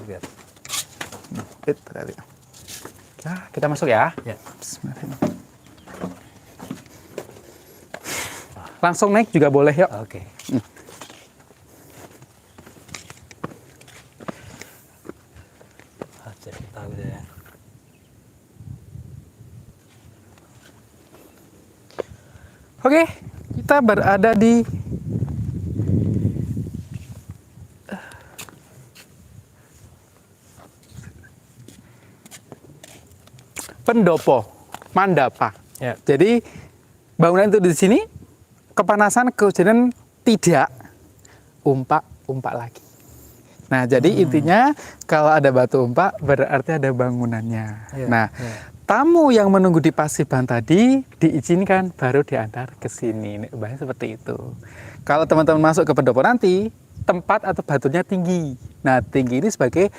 Lihat. Nah, kita masuk ya. Ya. Bismillahirrahmanirrahim. Langsung naik juga boleh yuk. Oke. Jadi tahu deh. Oke, kita berada di pendopo, mandapa. Ya. Jadi bangunan itu di sini kepanasan, kehujanan tidak, umpak lagi. Nah, jadi intinya kalau ada batu umpak berarti ada bangunannya. Iya, Nah, iya. tamu yang menunggu di Paseban tadi diizinkan baru diantar ke sini. Nek bahasanya seperti itu. Kalau teman-teman masuk ke pendopo nanti, tempat atau batunya tinggi. Nah, tinggi ini sebagai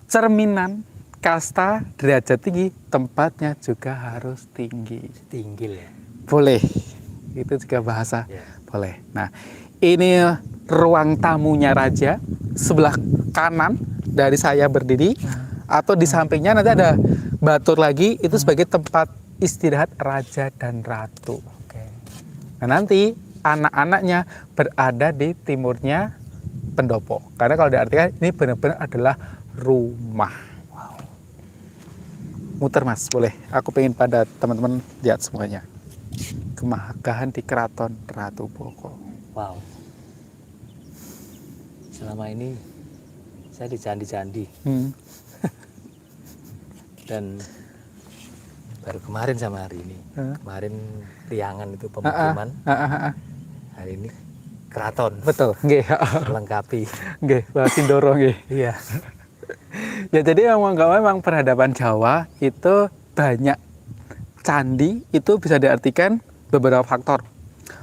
cerminan kasta derajat tinggi, tempatnya juga harus tinggi. Tinggil ya. Boleh. Itu juga bahasa. Ya. Boleh. Nah, ini ruang tamunya raja. Sebelah kanan dari saya berdiri. Atau di sampingnya nanti ada batur lagi. Itu sebagai tempat istirahat raja dan ratu. Oke. Nah, nanti anak-anaknya berada di timurnya pendopo. Karena kalau diartikan ini benar-benar adalah rumah. Muter mas, boleh. Aku pengen pada teman-teman lihat semuanya. Kemegahan di Keraton Ratu Boko. Wow. Selama ini saya di candi-candi dan baru kemarin sama hari ini. Kemarin Priangan itu pemukiman. Hari ini keraton. Betul, nggih. Melengkapi. Nggih, Pak Sindoro nggih. Iya. Ya jadi memang peradaban Jawa itu banyak candi, itu bisa diartikan beberapa faktor.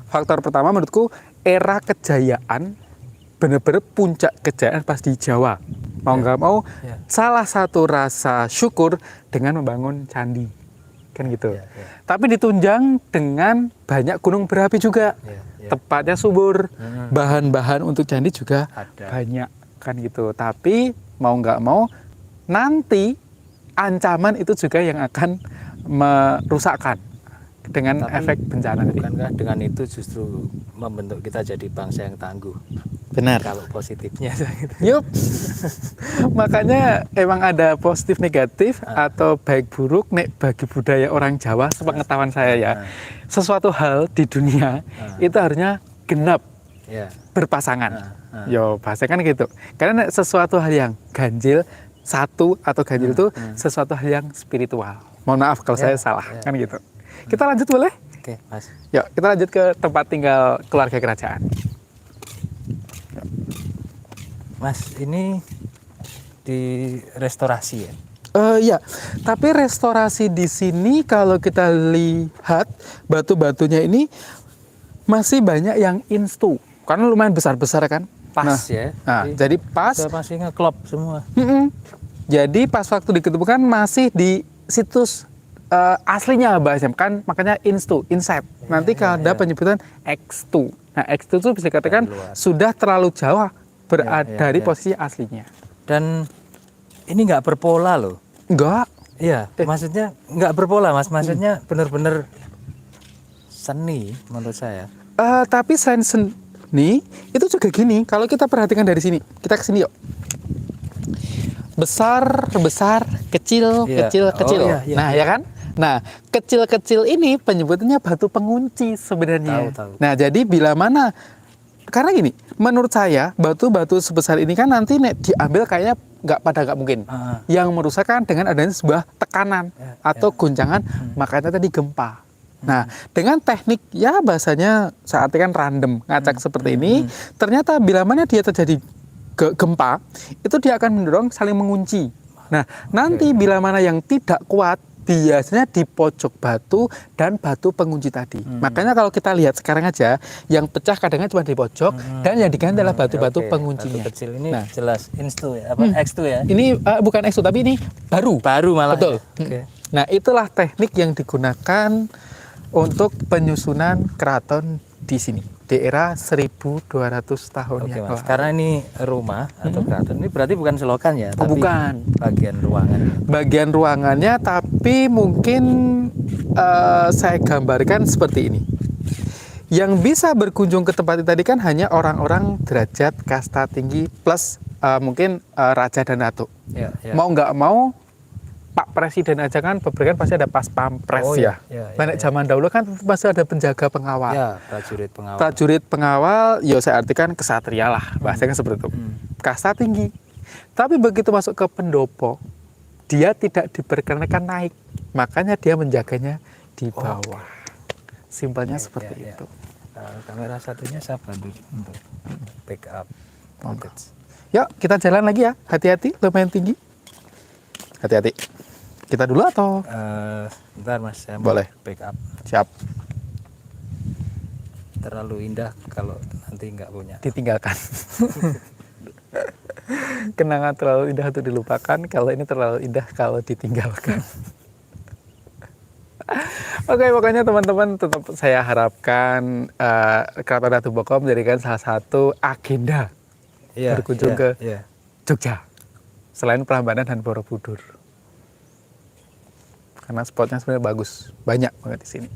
Faktor pertama menurutku era kejayaan, benar-benar puncak kejayaan pas di Jawa. Mau nggak mau, salah satu rasa syukur dengan membangun candi, kan gitu. Tapi ditunjang dengan banyak gunung berapi juga. Tempatnya subur, bahan-bahan untuk candi juga banyak, kan gitu. Tapi mau nggak mau, nanti ancaman itu juga yang akan merusakkan dengan efek bencana tadi. Bukankah dengan itu justru membentuk kita jadi bangsa yang tangguh? Benar. Kalau positifnya. Yup. Makanya emang ada positif negatif atau baik buruk nek bagi budaya orang Jawa sepengetahuan saya ya. Sesuatu hal di dunia itu harusnya genap berpasangan. Yo, bahasa kan gitu. Karena sesuatu hal yang ganjil satu atau ganjil itu sesuatu hal yang spiritual. Mohon maaf kalau saya salah, kan gitu. Kita lanjut boleh? Oke, Mas. Yuk, kita lanjut ke tempat tinggal keluarga kerajaan. Mas, ini di restorasi ya? Ya, tapi restorasi di sini kalau kita lihat batu-batunya ini masih banyak yang instu. Karena lumayan besar-besar kan? Pas ya? Jadi pas. Masih ngeklop semua. Jadi pas waktu diketemukan masih di situs aslinya bahasanya kan, makanya inside. Nanti kalau ada penyebutan X2. Nah, X2 itu bisa dikatakan sudah terlalu jauh berada dari posisi aslinya. Dan ini nggak berpola loh. Enggak. Iya, maksudnya nggak berpola, Mas. Maksudnya benar-benar seni menurut saya. Tapi selain seni itu juga gini. Kalau kita perhatikan dari sini, kita ke sini yuk. Besar, kecil, kecil. Nah, ya kan? Nah, kecil-kecil ini penyebutannya batu pengunci sebenarnya. Tahu. Nah, jadi bila mana, karena gini, menurut saya batu-batu sebesar ini kan nanti diambil kayaknya nggak mungkin. Yang merusakkan dengan adanya sebuah tekanan atau guncangan, makanya tadi gempa. Nah, dengan teknik ya bahasanya saat ini kan random ngacak seperti ini, ternyata bila mana dia terjadi gempa, itu dia akan mendorong saling mengunci. Nah, nanti bila mana yang tidak kuat, biasanya di pojok batu dan batu pengunci tadi. Makanya kalau kita lihat sekarang aja, yang pecah kadang-kadang cuma di pojok, dan yang diganti adalah batu-batu penguncinya. Batu kecil ini jelas X2 ya? X2 ya? Ini bukan X2, tapi ini baru. Baru malah. Betul. Nah, itulah teknik yang digunakan untuk penyusunan keraton di sini. Di era 1200 tahun yang lalu. Karena ini rumah atau keraton, ini berarti bukan selokan ya? Tapi bukan. Bagian ruangan. Bagian ruangannya, tapi mungkin saya gambarkan seperti ini. Yang bisa berkunjung ke tempat itu tadi kan hanya orang-orang derajat kasta tinggi plus mungkin raja dan ratu. Mau nggak mau, Pak Presiden aja kan berberikan pasti ada pas pampres Banyak zaman dahulu kan masih ada penjaga pengawal. Prajurit pengawal. Prajurit pengawal, ya saya artikan kesatria lah, bahasanya seperti itu. Kasta tinggi. Tapi begitu masuk ke pendopo, dia tidak diperkenankan naik. Makanya dia menjaganya di bawah. Simpelnya seperti itu. Kamera satunya saya bantu untuk backup footage. Yuk, kita jalan lagi ya. Hati-hati, lumayan tinggi. Hati-hati. Kita dulu atau? Bentar Mas, saya mau Boleh. backup. Siap. Terlalu indah kalau nanti nggak punya. Ditinggalkan. Kenangan terlalu indah untuk dilupakan, kalau ini terlalu indah kalau ditinggalkan. Oke, pokoknya teman-teman tetap saya harapkan Keraton Ratu Boko menjadikan salah satu agenda berkunjung ke Jogja. Selain Prambanan dan Borobudur. Karena spotnya sebenarnya bagus, banyak banget di sini.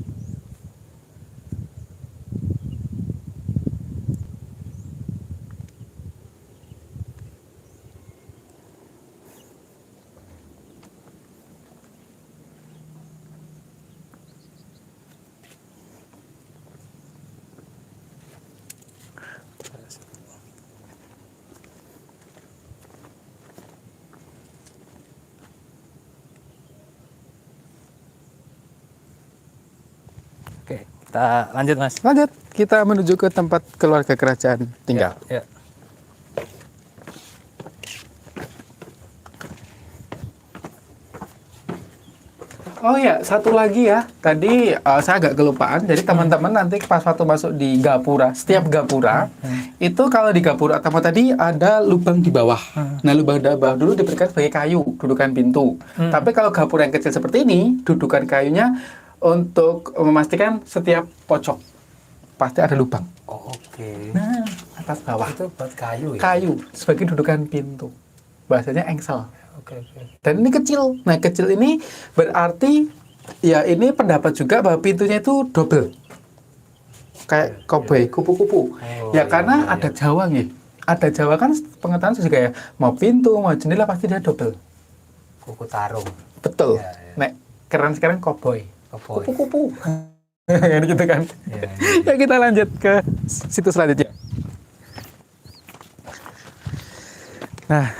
Oke, kita lanjut Mas. Lanjut, kita menuju ke tempat keluarga kerajaan tinggal. Ya. Oh ya, satu lagi ya. Tadi saya agak kelupaan. Jadi teman-teman nanti pas waktu masuk di gapura, setiap gapura itu kalau di gapura utama tadi ada lubang di bawah. Nah, lubang di bawah dulu diberikan sebagai kayu, dudukan pintu. Tapi kalau gapura yang kecil seperti ini, dudukan kayunya untuk memastikan setiap pojok pasti ada lubang. Oh, oke. Nah, atas bawah. Itu buat kayu ya? Kayu sebagai dudukan pintu. Bahasanya engsel. Oke. Dan ini kecil. Nah, kecil ini berarti ya ini pendapat juga bahwa pintunya itu double. Kayak koboi, kupu-kupu. Ya karena ada Jawa nih. Ada Jawa kan pengetahuan juga ya. Mau pintu, mau jendela pasti dia double. Kuku tarung. Betul. Ya. Nek keren sekarang koboi. Koboi. Kupu-kupu. Gitu kan. Ya kita lanjut ke situs selanjutnya. Nah,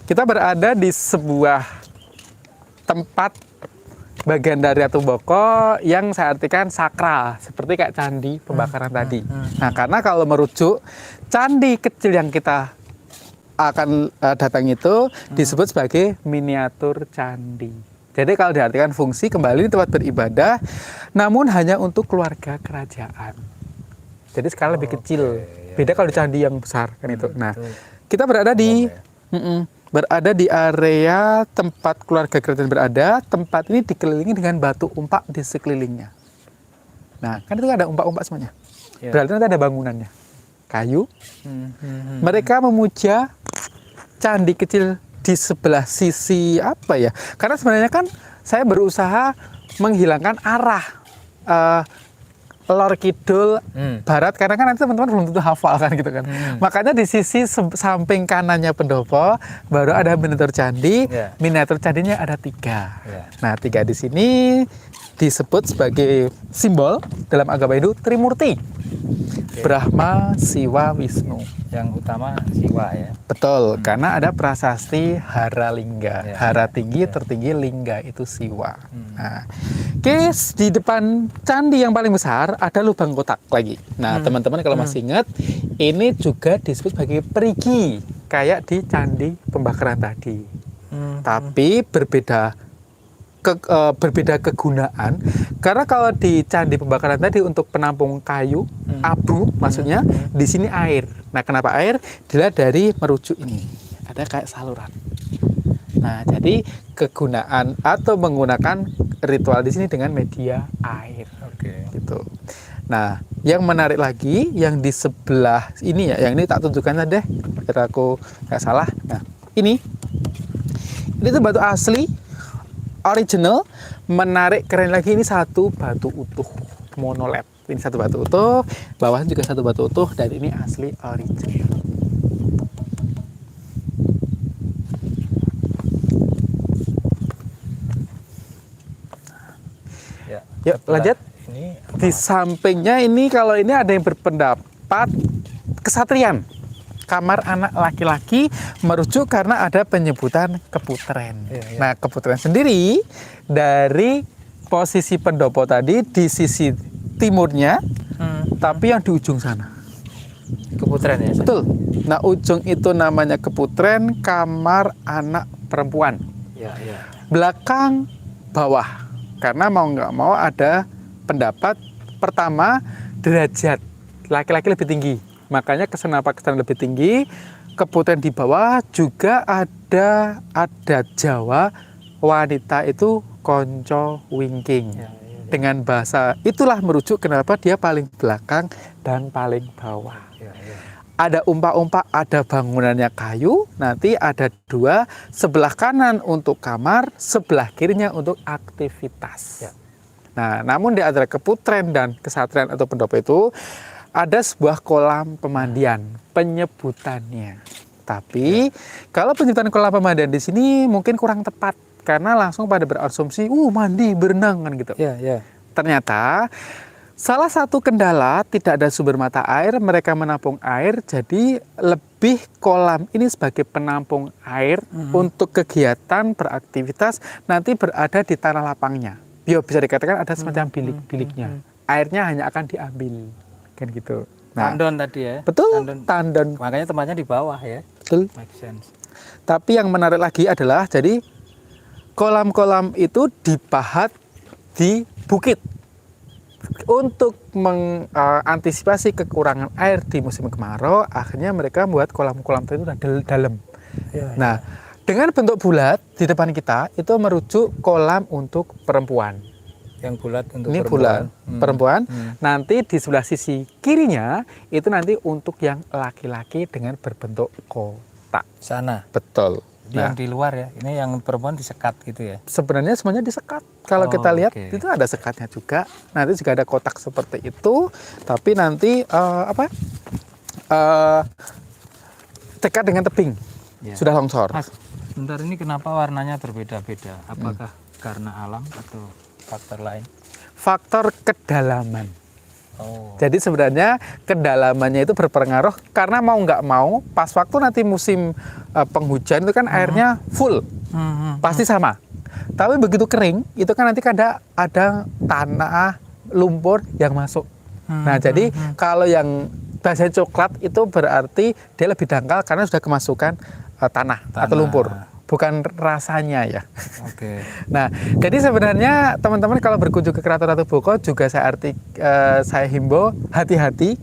kita berada di sebuah tempat bagian dari Ratu Boko yang saya artikan sakral, seperti kayak candi pembakaran tadi. Nah, karena kalau merujuk candi kecil yang kita akan datang itu disebut sebagai miniatur candi. Jadi kalau diartikan fungsi kembali tempat beribadah, namun hanya untuk keluarga kerajaan. Jadi skala lebih kecil. Beda kalau di candi yang besar kan itu. Nah, kita berada di berada di area tempat keluarga kerajaan berada. Tempat ini dikelilingi dengan batu umpak di sekelilingnya. Nah, kan itu ada umpak-umpak semuanya. Berarti nanti ada bangunannya. Kayu. Mereka memuja candi kecil di sebelah sisi apa ya? Karena sebenarnya kan saya berusaha menghilangkan arah lor kidul barat, karena kan nanti teman-teman belum tentu hafal kan gitu kan. Makanya di sisi samping kanannya pendopo baru ada miniatur candi. Miniatur candinya ada 3. Nah, 3 di sini disebut sebagai simbol dalam agama Hindu Trimurti. Brahma, Siwa, Wisnu. Yang utama Siwa ya. Betul, karena ada prasasti Hara Lingga. Hara tinggi, tertinggi, Lingga itu Siwa. Nah, oke, di depan candi yang paling besar ada lubang kotak lagi. Nah, teman-teman kalau masih ingat, ini juga disebut sebagai perigi, kayak di candi pembakaran tadi. Tapi berbeda kegunaan, karena kalau di candi pembakaran tadi untuk penampung kayu, abu maksudnya, di sini air. Nah, kenapa air? Dilihat dari merujuk ini, ada kayak saluran. Nah, jadi kegunaan atau menggunakan ritual di sini dengan media air. Gitu. Nah, yang menarik lagi, yang di sebelah ini ya, yang ini tak tunjukkan deh, biar aku nggak salah. Nah, ini tuh batu asli, original. Menarik keren lagi, ini satu batu utuh monolith. Ini satu batu utuh, bawahnya juga satu batu utuh, dan ini asli original. Yuk lanjut. Ini di sampingnya ini, kalau ini ada yang berpendapat kesatrian, kamar anak laki-laki, merujuk karena ada penyebutan keputren. Nah, keputren sendiri dari posisi pendopo tadi di sisi timurnya, tapi yang di ujung sana. Keputren ya. Betul. Nah, ujung itu namanya keputren, kamar anak perempuan. Ya, ya. Belakang bawah. Karena mau nggak mau ada pendapat pertama derajat. Laki-laki lebih tinggi. Makanya kenapa kesan lebih tinggi. Keputren di bawah juga ada adat Jawa, wanita itu konco wingking. Ya, ya. Dengan bahasa itulah merujuk kenapa dia paling belakang dan paling bawah. Ya, ya. Ada umpak-umpak, ada bangunannya kayu, nanti ada dua, sebelah kanan untuk kamar, sebelah kirinya untuk aktivitas. Ya. Nah, namun di antara keputren dan kesatrian atau pendopo itu ada sebuah kolam pemandian, penyebutannya. Tapi kalau penyebutan kolam pemandian di sini mungkin kurang tepat karena langsung pada berasumsi, mandi, berenang kan gitu. Ya, ya. Ternyata salah satu kendala tidak ada sumber mata air, mereka menampung air, jadi lebih kolam ini sebagai penampung air untuk kegiatan beraktivitas nanti berada di tanah lapangnya. Ya, bisa dikatakan ada semacam bilik-biliknya. Airnya hanya akan diambil, kan gitu. Nah, Tandon tadi ya. betul, tandon. Makanya tempatnya di bawah ya. Betul. Make sense. Tapi yang menarik lagi adalah jadi kolam-kolam itu dipahat di bukit. Untuk mengantisipasi kekurangan air di musim kemarau, akhirnya mereka membuat kolam-kolam itu dalam. Ya, Nah, dengan bentuk bulat di depan kita itu merujuk kolam untuk perempuan. yang bulat untuk Ini perempuan. bulat perempuan. Nanti di sebelah sisi kirinya itu nanti untuk yang laki-laki dengan berbentuk kotak. Sana. Betul. Jadi yang di luar ya. Ini yang perempuan disekat gitu ya. Sebenarnya semuanya disekat. Kalau Oh, kita lihat oke. itu ada sekatnya juga. Nanti juga ada kotak seperti itu. Tapi nanti dekat dengan tebing. Ya. Sudah longsor. Mas, bentar ini kenapa warnanya berbeda-beda? Apakah karena alam atau faktor lain? Faktor kedalaman. Oh. Jadi sebenarnya kedalamannya itu berpengaruh karena mau nggak mau pas waktu nanti musim penghujan itu kan airnya full. Pasti sama. Tapi begitu kering itu kan nanti ada tanah lumpur yang masuk. Nah, jadi kalau yang biasanya coklat itu berarti dia lebih dangkal karena sudah kemasukan tanah atau lumpur. Bukan rasanya ya. Oke. Nah, jadi sebenarnya teman-teman kalau berkunjung ke Keraton Ratu Boko juga saya himbau hati-hati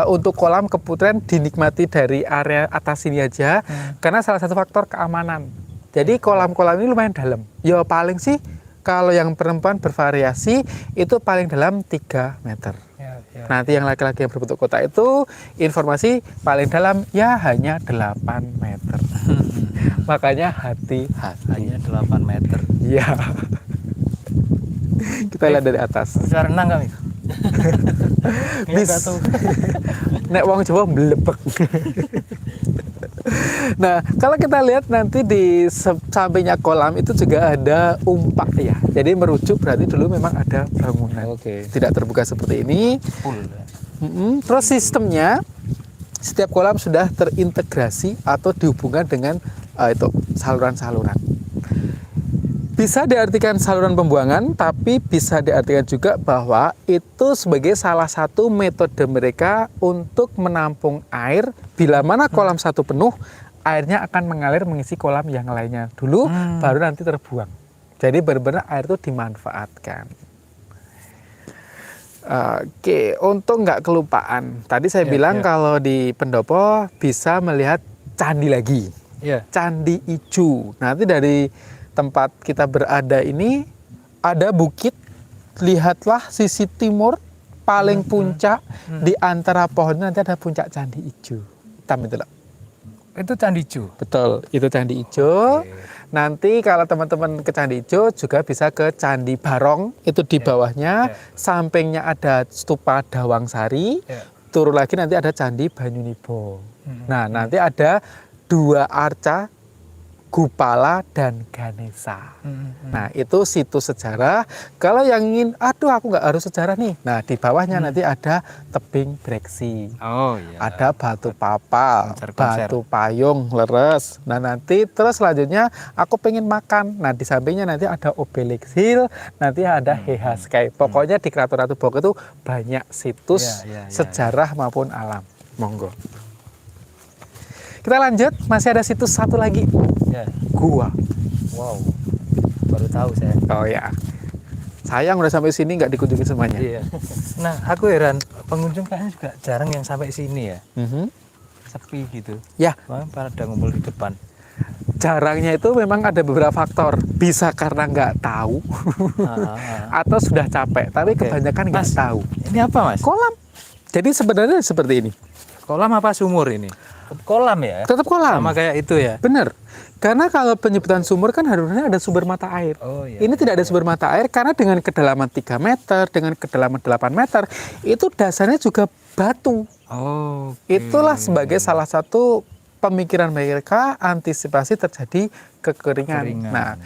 untuk kolam keputren dinikmati dari area atas sini aja karena salah satu faktor keamanan. Jadi kolam-kolam ini lumayan dalam. Ya paling sih kalau yang perempuan bervariasi itu paling dalam 3 meter. Ya, ya. Nanti yang laki-laki yang berbentuk kotak itu informasi paling dalam ya hanya 8 meter. Makanya hati-hati. Hanya 8 meter. Iya. Kita lihat dari atas. Bisa renang nggak, Mik? Bis. Nek wong Jawa mlebek. Nah, kalau kita lihat nanti di sampingnya kolam itu juga ada umpak ya. Jadi merujuk berarti dulu memang ada bangunan. Oke. Tidak terbuka seperti ini. Full. Ya. Terus sistemnya setiap kolam sudah terintegrasi atau dihubungkan dengan itu saluran-saluran. Bisa diartikan saluran pembuangan, tapi bisa diartikan juga bahwa itu sebagai salah satu metode mereka untuk menampung air. Bila mana kolam satu penuh, airnya akan mengalir mengisi kolam yang lainnya dulu, baru nanti terbuang. Jadi benar-benar air itu dimanfaatkan. Oke, untuk nggak kelupaan, tadi saya bilang kalau di pendopo bisa melihat candi lagi. Ya. Candi Ijo. Nanti dari tempat kita berada ini ada bukit. Lihatlah sisi timur paling puncak di antara pohon nanti ada puncak Candi Ijo. Hitam itu loh. Itu Candi Ijo. Betul, itu Candi Ijo. Nanti kalau teman-teman ke Candi Ijo juga bisa ke Candi Barong, itu di bawahnya. Sampingnya ada stupa Dawang Sari. Turun lagi nanti ada Candi Banyunibo. Nah, nanti ada 2 arca Gupala dan Ganesha. Nah, itu situs sejarah. Kalau yang ingin, aduh aku nggak harus sejarah nih. Nah, di bawahnya nanti ada tebing breksi. Oh iya. Ada batu papal, Konser-konser. batu payung, leres. Nah, nanti terus selanjutnya aku pengen makan. Nah, di sampingnya nanti ada Obelix Hill, nanti ada Heha Sky. Pokoknya di Keraton Ratu Boko itu banyak situs sejarah maupun alam. Monggo. Kita lanjut, masih ada situs satu lagi. Ya. Gua. Wow. Baru tahu saya. Oh ya. Sayang udah sampai sini nggak dikunjungi semuanya. Iya. Nah, aku heran, pengunjung kayaknya juga jarang yang sampai sini ya. Sepi gitu. Ya, Wah, pada ngumpul di depan. jarangnya itu memang ada beberapa faktor. Bisa karena nggak tahu atau sudah capek, tapi Oke. kebanyakan nggak Mas, tahu. Ini apa, Mas? Kolam. Jadi sebenarnya seperti ini. Kolam apa sumur ini? Kolam ya? Tetap kolam. Sama kayak itu ya? Bener. Karena kalau penyebutan sumur kan harusnya ada sumber mata air. Oh iya. Ini tidak ada sumber mata air karena dengan kedalaman 3 meter, dengan kedalaman 8 meter, itu dasarnya juga batu. Oh. Itulah sebagai salah satu pemikiran mereka antisipasi terjadi kekeringan. Kekeringan. Nah,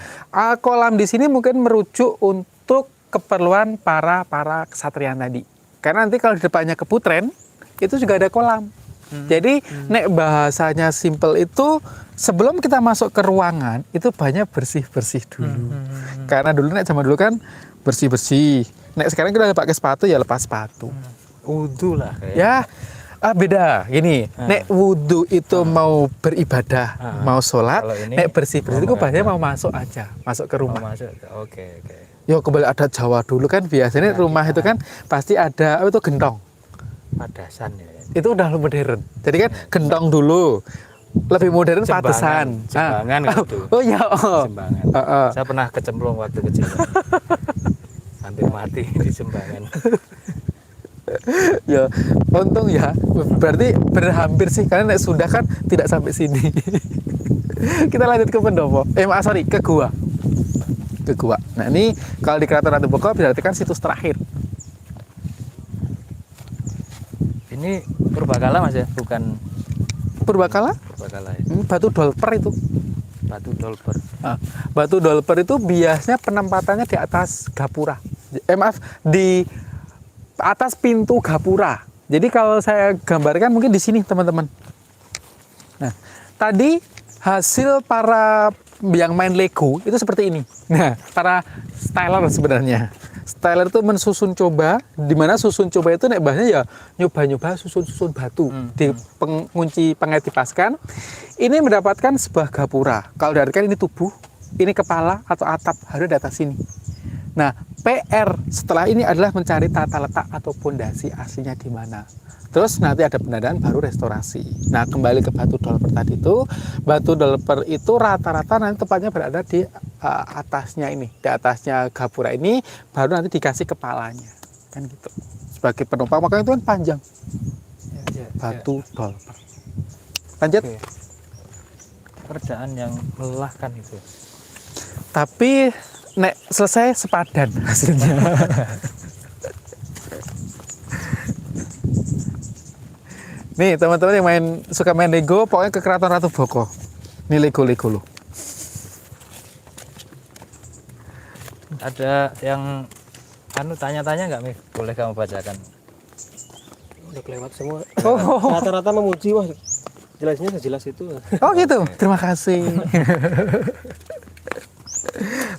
kolam di sini mungkin merujuk untuk keperluan para kesatrian tadi. Karena nanti kalau di depannya Keputren, itu juga ada kolam. Jadi, nek bahasanya simple itu, sebelum kita masuk ke ruangan, itu banyak bersih-bersih dulu. Karena dulu, nek zaman dulu kan bersih-bersih. Nek sekarang kita pakai sepatu, ya lepas sepatu. Wudhu lah kayak. Ya, beda. Gini, nek wudhu itu mau beribadah, mau sholat, Kalau ini nek bersih-bersih itu mau biasanya mau masuk aja, masuk ke Oh, rumah. masuk. Oke. Yo, kembali adat Jawa dulu kan biasanya rumah itu kan pasti ada apa itu gentong. Padasan ya. Itu udah modern. Jadi kan gentong dulu. Lebih modern Jembangan. patesan. Jembangan gitu. Oh iya. Oh. Jembangan. Heeh. Saya pernah kecemplung waktu kecil. Hampir mati di Jembangan. Ya, untung ya. Berarti berhampir sih karena nek sudah kan tidak sampai sini. Kita lanjut ke pendopo. Sorry, ke gua. Ke gua. Nah, ini kalau di Keraton Ratu Boko berarti kan situs terakhir. Ini Purbakala Mas ya, bukan Purbakala, Purbakala ya. batu dolper itu. Batu Dolper. Nah, batu dolper itu biasanya penempatannya di atas gapura. Maaf, di atas pintu gapura. Jadi kalau saya gambarkan mungkin di sini teman-teman. Nah, tadi hasil para yang main Lego itu seperti ini. Nah, para styler sebenarnya. Styler itu mensusun coba, di mana susun coba itu nek bahasanya ya nyoba-nyoba susun-susun batu di pengunci pengen dipaskan. Ini mendapatkan sebuah gapura. Kalau diartikan ini tubuh, ini kepala atau atap harus di atas sini. Nah, PR setelah ini adalah mencari tata letak atau pondasi aslinya di mana. Terus nanti ada pendanaan baru restorasi. Nah, kembali ke batu dolper tadi itu, batu dolper itu rata-rata nanti tepatnya berada di atasnya ini, di atasnya gapura ini, baru nanti dikasih kepalanya, kan gitu. Sebagai penumpang, makanya itu kan panjang. Batu dolper. Lanjut. Oke. Kerjaan yang melelahkan itu. Tapi nek selesai sepadan hasilnya. Nih teman-teman yang suka main Lego, pokoknya ke Keraton Ratu Boko. Ini Lego loh. Ada yang tanya-tanya nggak Mif? Boleh kamu bacakan. Udah kelewat semua. Oh. Rata-rata memuji, wah jelasnya sejelas itu. Oh gitu, terima kasih.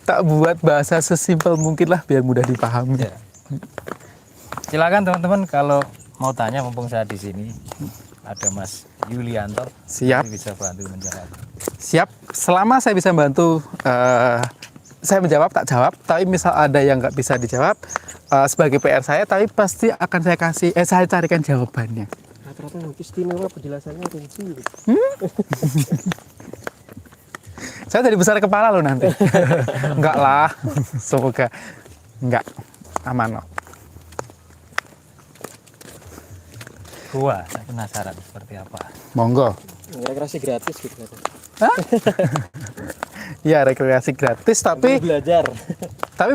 Tak buat bahasa sesimpel mungkin lah biar mudah dipahami. Ya. Silakan teman-teman kalau mau tanya mumpung saya di sini. Ada Mas Yulianto. Siap. Nanti bisa bantu menjawab. Siap, selama saya bisa bantu, saya menjawab, tak jawab. Tapi misal ada yang nggak bisa dijawab, sebagai PR saya, tapi pasti akan saya carikan jawabannya. Rata-rata yang istimewa penjelasannya kunci. Saya dari besar kepala loh nanti. Enggak lah, semoga enggak, aman loh. Gua, saya penasaran seperti apa. Monggo. Rekreasi gratis gitu kan. Ya, rekreasi gratis, tapi Belajar.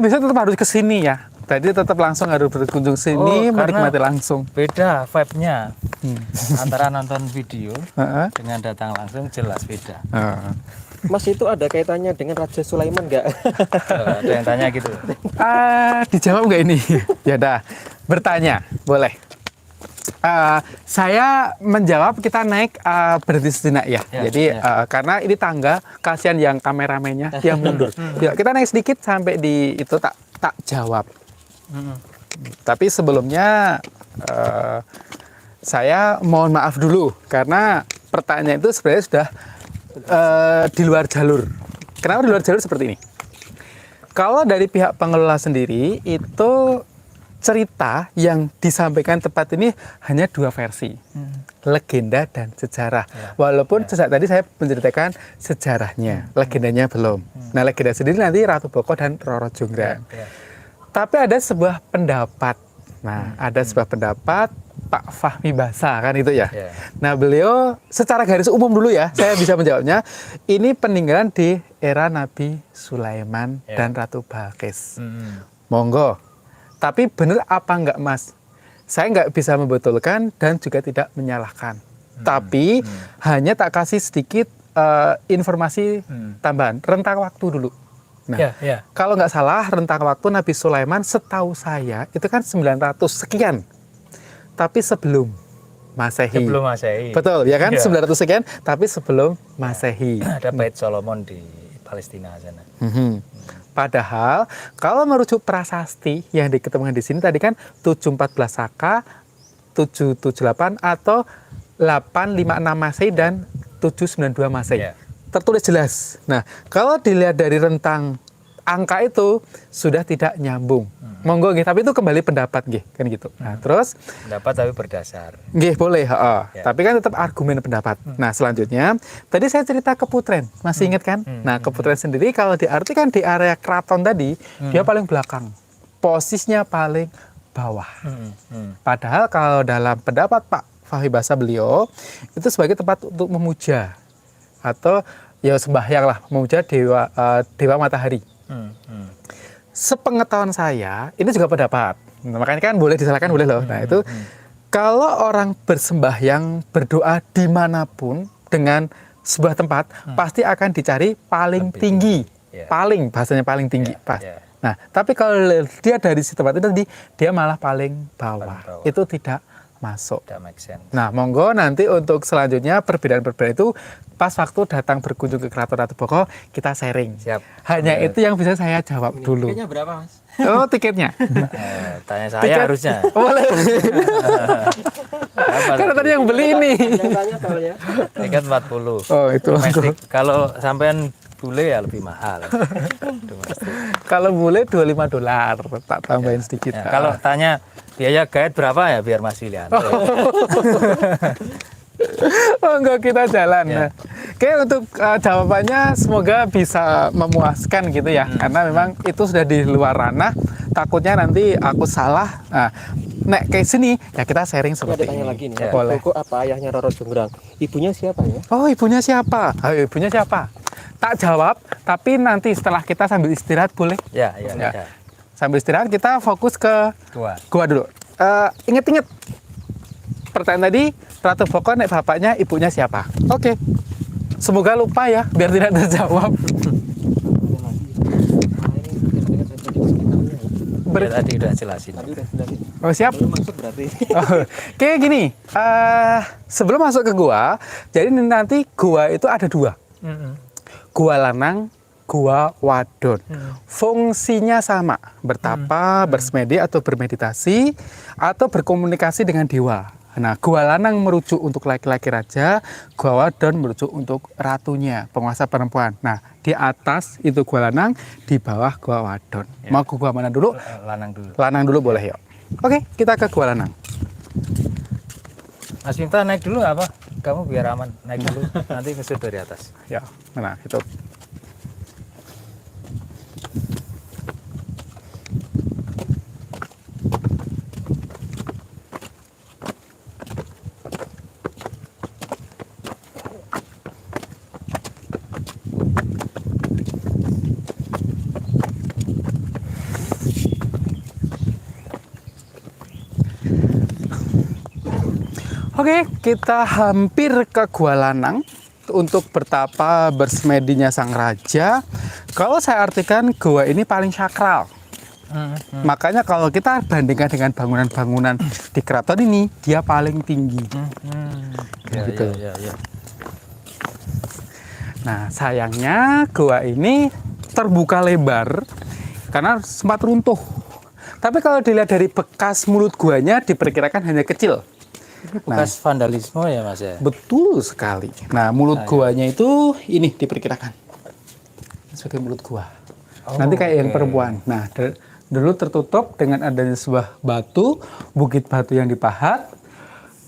bisa tetap harus ke sini ya. Jadi tetap langsung harus berkunjung sini, Oh, karena- menikmati langsung. Beda vibe-nya antara nonton video Heeh. dengan datang langsung jelas beda. Heeh. Mas, itu ada kaitannya dengan Raja Sulaiman nggak? Ada yang tanya gitu. Dijawab nggak ini? Ya dah, bertanya, boleh. Saya menjawab kita naik berhenti sejenak ya. Ya, Jadi ya. karena ini tangga, kasihan yang kameramennya yang mundur. Ya, kita naik sedikit sampai di itu tak jawab. Tapi sebelumnya saya mohon maaf dulu karena pertanyaan itu sebenarnya sudah di luar jalur. Kenapa di luar jalur seperti ini? Kalau dari pihak pengelola sendiri itu cerita yang disampaikan tempat ini hanya 2 versi, legenda dan sejarah. Walaupun sejak tadi saya menceritakan sejarahnya, legendanya belum. Nah, legenda sendiri nanti Ratu Boko dan Roro Jonggrang. Tapi ada sebuah pendapat. Nah, ada sebuah pendapat Pak Fahmi Basa kan itu ya. Nah, beliau secara garis umum dulu ya, saya bisa menjawabnya. Ini peninggalan di era Nabi Sulaiman dan Ratu Balkis. Monggo. Tapi benar apa enggak, Mas? Saya enggak bisa membetulkan dan juga tidak menyalahkan. Tapi hanya tak kasih sedikit informasi tambahan, rentang waktu dulu. Nah, kalau nggak salah rentang waktu Nabi Sulaiman setahu saya itu kan 900 sekian. Tapi sebelum Masehi. Sebelum Masehi. Betul, ya kan? 900 sekian, tapi sebelum Masehi. Ada Bait Solomon di Palestina sana. Padahal kalau merujuk prasasti yang diketemukan di sini tadi kan 714 Saka, 778 atau 856 Masehi dan 792 Masehi. Tertulis jelas. Nah, kalau dilihat dari rentang angka itu sudah tidak nyambung. Monggo nggih, tapi itu kembali pendapat nggih, kan gitu. Nah, terus pendapat tapi berdasar. Nggih, boleh, tapi kan tetap argumen pendapat. Nah, selanjutnya tadi saya cerita Keputren, masih ingat kan? Nah, Keputren sendiri kalau diartikan di area keraton tadi, dia paling belakang. Posisinya paling bawah. Padahal kalau dalam pendapat Pak Fahmi Basa beliau itu sebagai tempat untuk memuja atau ya sembahyang lah, memuja dewa matahari. Sepengetahuan saya, ini juga pendapat. Nah, makanya kan boleh disalahkan, boleh loh. Nah, itu kalau orang bersembahyang, berdoa dimanapun dengan sebuah tempat, pasti akan dicari paling tinggi. Paling, bahasanya paling tinggi. Nah, tapi kalau dia dari si tempat itu tadi, dia malah paling bawah. Itu tidak masuk. Nah, monggo nanti untuk selanjutnya perbedaan-perbedaan itu pas waktu datang berkunjung ke Keraton Ratu Boko kita sharing. Siap. Hanya itu yang bisa saya jawab dulu. Tiketnya berapa, Mas? Oh, tiketnya. Tanya saya harusnya. Boleh. Karena tadi yang beli ini. Yang tanya soalnya. Tiket 40. Oh, itu. Domestik. Kalau sampean bule ya lebih mahal. Kalau bule $25, tak tambahin sedikit. Ya, kalau tanya biaya guide berapa ya biar Mas William. Oh, enggak, kita jalan. Nah, oke, untuk jawabannya semoga bisa memuaskan gitu ya. Karena memang itu sudah di luar ranah. Takutnya nanti aku salah. Nah, nek kayak sini ya kita sharing Ada seperti tanya ini. lagi nih. Ya. Boleh. Boko apa ayahnya Roro Jonggrang? Ibunya siapa ya? Oh, ibunya siapa? Ayo, ibunya siapa? Tak jawab, tapi nanti setelah kita sambil istirahat boleh? Ya. Sambil istirahat kita fokus ke gua dulu. Ingat-ingat pertanyaan tadi, Ratu Boko nek bapaknya, ibunya siapa? Oke. Semoga lupa ya, biar tidak terjawab. Ya, tadi udah jelasin. Oh, siap. Belum masuk berarti. Oke, gini. Sebelum masuk ke gua, jadi nanti gua itu ada 2. Gua lanang, gua wadon. Fungsinya sama, bertapa, bersemedi atau bermeditasi atau berkomunikasi dengan dewa. Nah, gua lanang merujuk untuk laki-laki raja, gua wadon merujuk untuk ratunya, penguasa perempuan. Nah, di atas itu gua lanang, di bawah gua wadon. Mau gua mana dulu? Lanang dulu. Lanang dulu boleh, yuk. Oke, kita ke gua lanang. Mas Minta naik dulu nggak apa? Kamu biar aman naik dulu. Nanti kesut dari atas. Ya, mana itu. Oke, kita hampir ke Gua Lanang untuk bertapa bersemedinya sang raja. Kalau saya artikan gua ini paling sakral. Makanya kalau kita bandingkan dengan bangunan-bangunan di keraton ini, dia paling tinggi. Gitu. Ya. Nah, sayangnya gua ini terbuka lebar karena sempat runtuh. Tapi kalau dilihat dari bekas mulut guanya diperkirakan hanya kecil. Bekas vandalisme ya Mas ya. Betul sekali. Nah, mulut guanya itu ini diperkirakan sebagai mulut gua. Nanti kayak yang perempuan. Nah, dulu tertutup dengan adanya sebuah batu, bukit batu yang dipahat.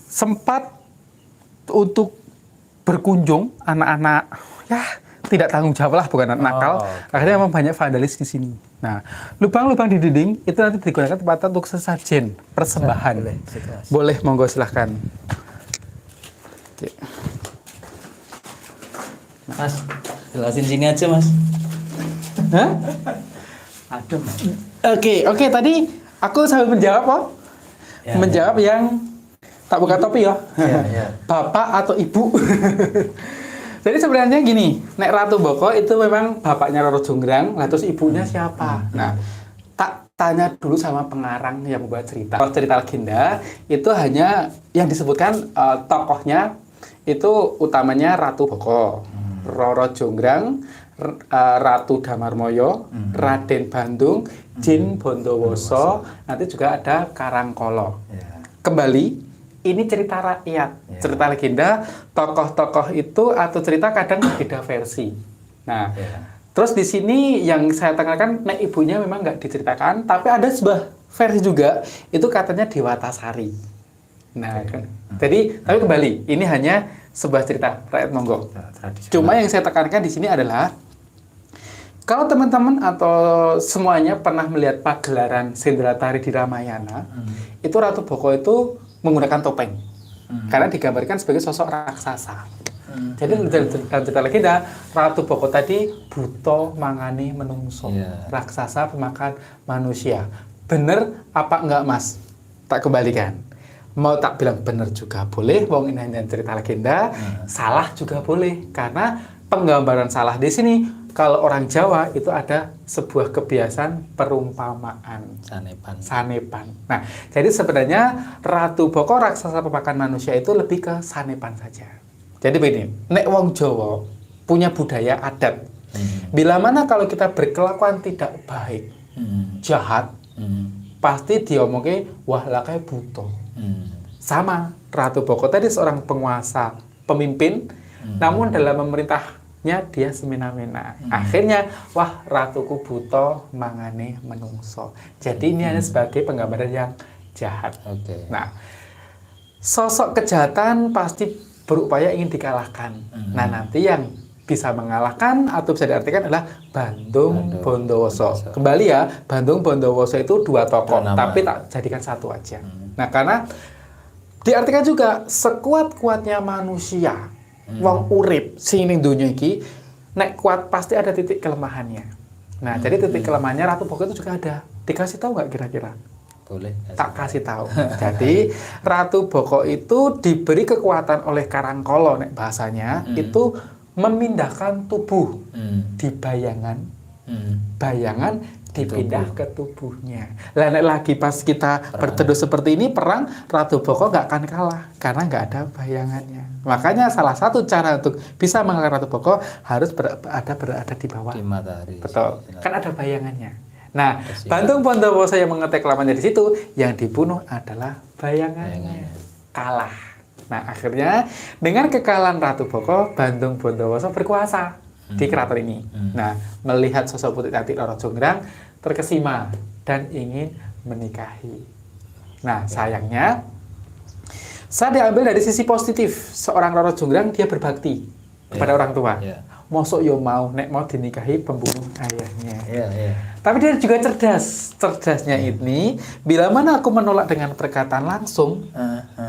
Sempat untuk berkunjung anak-anak ya tidak tanggung jawab lah, bukan anak nakal. Akhirnya memang banyak vandalis di sini. Nah, lubang-lubang di dinding itu nanti digunakan tempat untuk sesajen, persembahan. Boleh, monggo silahkan. Oke. Mas, jelasin sini aja Mas. Hah? Aduh. Oke, tadi aku sambil menjawab kok. Ya, Menjawab yang tak buka topi ya. Ya. Bapak atau ibu. Jadi sebenarnya gini, Nek Ratu Boko itu memang bapaknya Roro Jonggrang, lah terus ibunya siapa? Nah, tak tanya dulu sama pengarang yang membuat cerita. Kalau cerita legenda itu hanya yang disebutkan tokohnya itu utamanya Ratu Boko, Roro Jonggrang, Ratu Damarmoyo, Raden Bandung, Jin Bondowoso, nanti juga ada Karangkolo. Kembali, ini cerita rakyat, cerita legenda, tokoh-tokoh itu atau cerita kadang beda versi. Nah, terus di sini yang saya tekankan, nek ibunya memang nggak diceritakan, tapi ada sebuah versi juga, itu katanya Dewata Sari. Nah, jadi tapi kembali, ini hanya sebuah cerita rakyat, monggo. Cuma yang saya tekankan di sini adalah kalau teman-teman atau semuanya pernah melihat pagelaran Sendratari di Ramayana, itu Ratu Boko itu menggunakan topeng. Karena digambarkan sebagai sosok raksasa. Jadi dalam cerita legenda, Ratu Boko tadi buta mangani menungso. Raksasa pemakan manusia. Bener apa enggak Mas? Tak kembalikan. Mau tak bilang bener juga boleh, wong ini hanya cerita legenda. Salah juga boleh. Karena penggambaran salah di sini, kalau orang Jawa itu ada sebuah kebiasaan perumpamaan. Sanepan. Nah, jadi sebenarnya Ratu Boko raksasa pemakan manusia itu lebih ke sanepan saja. Jadi begini, nek wong Jawa punya budaya adat. Bila mana kalau kita berkelakuan tidak baik, jahat, pasti diomongin wah lah kayak buto. Sama Ratu Boko tadi seorang penguasa, pemimpin, namun dalam memerintah dia semena-mena. Akhirnya, wah ratuku buta mangane menungso. Jadi ini hanya sebagai penggambaran yang jahat. Nah, sosok kejahatan pasti berupaya ingin dikalahkan. Nah, nanti yang bisa mengalahkan atau bisa diartikan adalah Bandung Bondowoso. Kembali ya, Bandung Bondowoso itu dua tokoh, tapi tak jadikan satu aja. Nah, karena diartikan juga sekuat-kuatnya manusia, wong urip sing ning donya iki nek kuat pasti ada titik kelemahannya. Nah, jadi titik kelemahannya Ratu Boko itu juga ada. Dikasih tahu nggak kira-kira? Boleh. Tak kasih tahu. Jadi Ratu Boko itu diberi kekuatan oleh Karangkolo nek bahasanya itu memindahkan tubuh di bayangan. Bayangan dipindah ke tubuhnya. Lah nek lagi pas kita berteduh seperti ini perang, Ratu Boko nggak akan kalah karena nggak ada bayangannya. Makanya salah satu cara untuk bisa mengalahkan Ratu Boko harus berada di bawah di matahari. Betul. Kan ada bayangannya. Nah, Bandung Bondowoso yang mengetek lamanya di situ, yang dibunuh adalah bayangannya. Kalah. Nah, akhirnya dengan kekalahan Ratu Boko, Bandung Bondowoso berkuasa di keraton ini. Nah, melihat sosok putri cantik Roro Jonggrang terkesima dan ingin menikahi. Nah, sayangnya saya diambil dari sisi positif. Seorang Roro Jonggrang dia berbakti kepada orang tua. Mosok yo mau nek mau dinikahi pembunuh ayahnya. Tapi dia juga cerdas. Cerdasnya ini bila mana aku menolak dengan perkataan langsung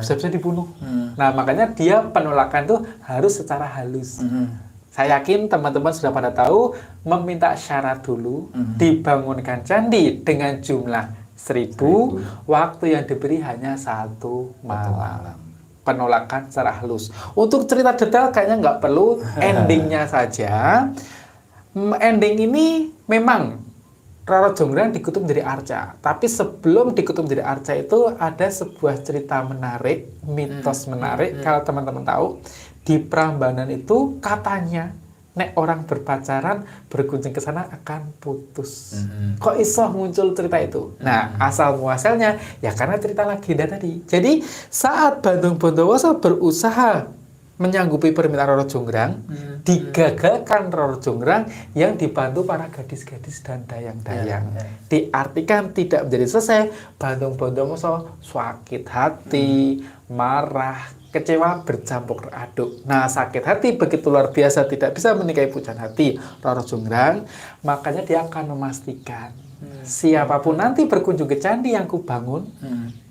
bisa-bisa dibunuh. Nah, makanya dia penolakan itu harus secara halus. Saya yakin teman-teman sudah pada tahu meminta syarat dulu, dibangunkan candi dengan jumlah 1000, waktu yang diberi hanya 1 malam. Penolakan secara halus. Untuk cerita detail kayaknya nggak perlu, endingnya saja. Ending ini memang Roro Jonggrang dikutuk menjadi arca. Tapi sebelum dikutuk menjadi arca itu ada sebuah cerita menarik, mitos menarik. Kalau teman-teman tahu, di Prambanan itu katanya nek orang berpacaran berkunjung ke sana akan putus. Kok iso muncul cerita itu? Nah, asal muasalnya ya karena cerita legenda tadi. Jadi saat Bandung Bondowoso berusaha menyanggupi permintaan Roro Jonggrang, digagalkan Roro Jonggrang yang dibantu para gadis-gadis dan dayang-dayang. Diartikan tidak menjadi selesai, Bandung Bondowoso sakit hati, marah, kecewa, bercampur aduk. Nah, sakit hati begitu luar biasa, tidak bisa menikahi pujaan hati Roro Jonggrang, makanya dia akan memastikan siapapun nanti berkunjung ke candi yang kubangun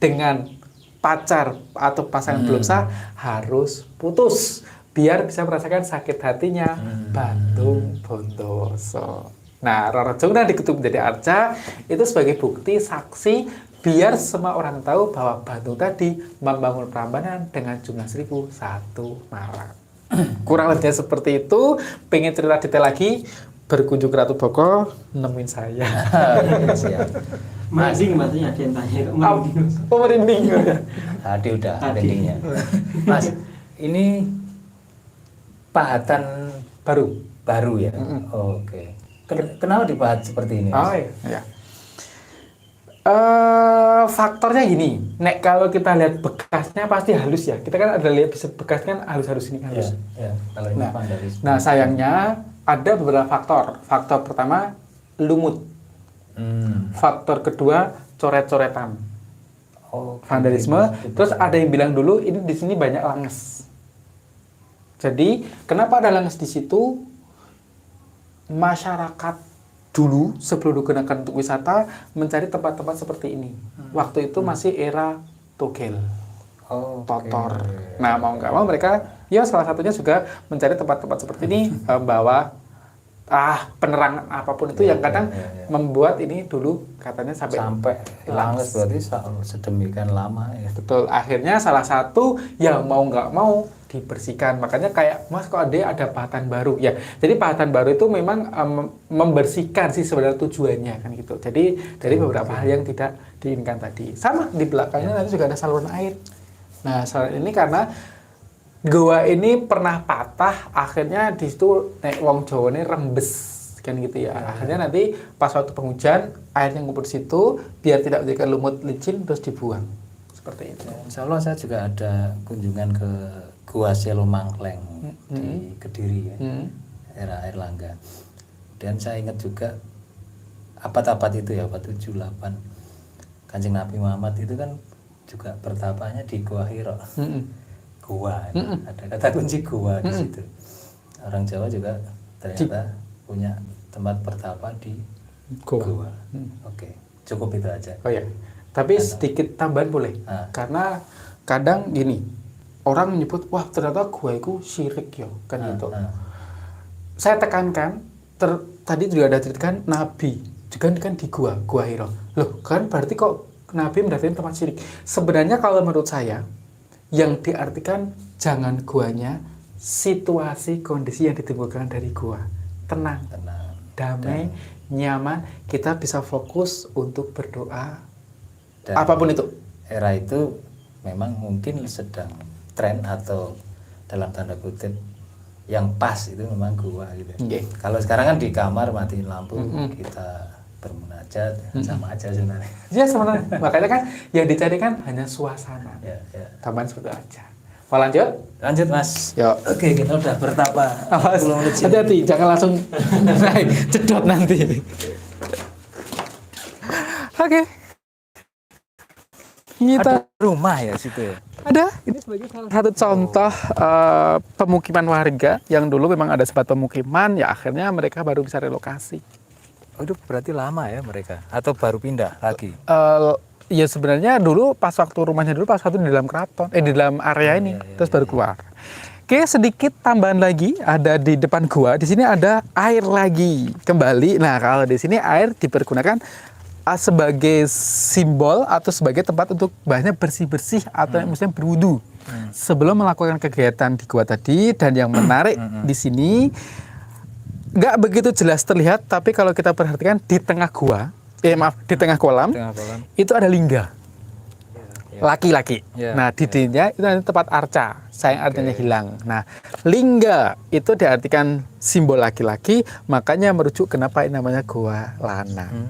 dengan pacar atau pasangan belum sah harus putus biar bisa merasakan sakit hatinya Bandung Bondowoso. Nah, Roro Jonggrang dikutuk menjadi arca itu sebagai bukti saksi biar semua orang tahu bahwa Bandung tadi membangun Prambanan dengan jumlah 1001 malam. Kurang lebihnya seperti itu. Pengen cerita detail lagi, berkunjung ke Ratu Boko, nemuin saya. Merinding maksudnya ada yang tanya. Merinding. Tadi udah endingnya. Mas, ini pahatan baru ya? Oke. Kenapa dipahat seperti ini? Oh iya. Faktornya gini, nek kalau kita lihat bekasnya pasti halus ya. Kita kan ada lihat bisa bekas kan halus-halus ini halus. Ya, kalau ini vandalisme. Nah, sayangnya ada beberapa faktor. Faktor pertama lumut. Faktor kedua coret-coretan. Vandalisme. Terus ada yang bilang dulu ini di sini banyak langes. Jadi kenapa ada langes di situ? Masyarakat dulu sebelum digunakan untuk wisata mencari tempat-tempat seperti ini. Waktu itu masih era togel, totor. Nah, mau nggak mau mereka ya salah satunya juga mencari tempat-tempat seperti ini, bawa penerangan apapun itu yang kadang membuat ini dulu katanya sampai langes berarti sedemikian lama ya. Betul. Akhirnya salah satu yang mau nggak mau dibersihkan. Makanya kayak Mas kok ada pahatan baru ya. Jadi pahatan baru itu memang membersihkan sih sebenarnya tujuannya kan gitu. Jadi dari beberapa hal yang tidak diinginkan tadi. Sama di belakangnya nanti juga ada saluran air. Nah, saluran ini karena goa ini pernah patah, akhirnya di situ nek wong Jawa ini rembes kan gitu ya. Akhirnya nanti pas waktu penghujan airnya ngumpul di situ biar tidak menjadi lumut licin terus dibuang. Seperti itu. Insya Allah saya juga ada kunjungan ke Gua Selo Mangkleng di Kediri ya, era Airlangga. Dan saya ingat juga abad-abad itu ya, abad 78 Kanjeng Nabi Muhammad itu kan juga bertapanya di Gua Hiro. Gua, ada kata kunci gua di situ. Orang Jawa juga ternyata punya tempat bertapa di gua. Oke, cukup itu aja. Oh ya, tapi sedikit tambahan boleh? Karena kadang gini, orang menyebut, wah ternyata gua itu syirik ya, kan gitu. Saya tekankan, tadi juga ada ceritakan Nabi juga kan di gua Hiro. Loh, kan berarti kok Nabi mendatangi tempat syirik? Sebenarnya kalau menurut saya, yang diartikan jangan guanya, situasi kondisi yang ditimbulkan dari gua. Tenang, damai, nyaman, kita bisa fokus untuk berdoa. Dan apapun itu. Era itu memang mungkin sedang tren atau dalam tanda kutip yang pas itu memang gua gitu. Kalau sekarang kan di kamar matiin lampu, kita bermunajat, sama aja sebenarnya. Ya sebenarnya, makanya kan yang dicarikan hanya suasana. Tambahan seperti aja. Mau lanjut? Lanjut Mas. Yuk. Oke, kita udah bertapa. Hati-hati, jangan langsung cedot nanti. Oke. Kita ada rumah ya situ ya? Ada. Ini sebagai salah satu contoh pemukiman warga yang dulu memang ada sebat pemukiman, ya akhirnya mereka baru bisa relokasi. Oh, itu berarti lama ya mereka? Atau baru pindah lagi? Ya sebenarnya dulu pas waktu rumahnya dulu pas waktu di dalam keraton, di dalam area ini, terus baru keluar. Oke, sedikit tambahan lagi ada di depan gua. Di sini ada air lagi kembali. Nah, kalau di sini air dipergunakan sebagai simbol atau sebagai tempat untuk banyak bersih-bersih atau misalnya berwudu sebelum melakukan kegiatan di gua tadi. Dan yang menarik di sini nggak begitu jelas terlihat, tapi kalau kita perhatikan di tengah gua, di tengah kolam, itu ada lingga. laki-laki. Ya, Nah, didinya itu nanti tempat arca, sayang artinya hilang. Nah, lingga itu diartikan simbol laki-laki, makanya merujuk kenapa ini namanya goa lanang.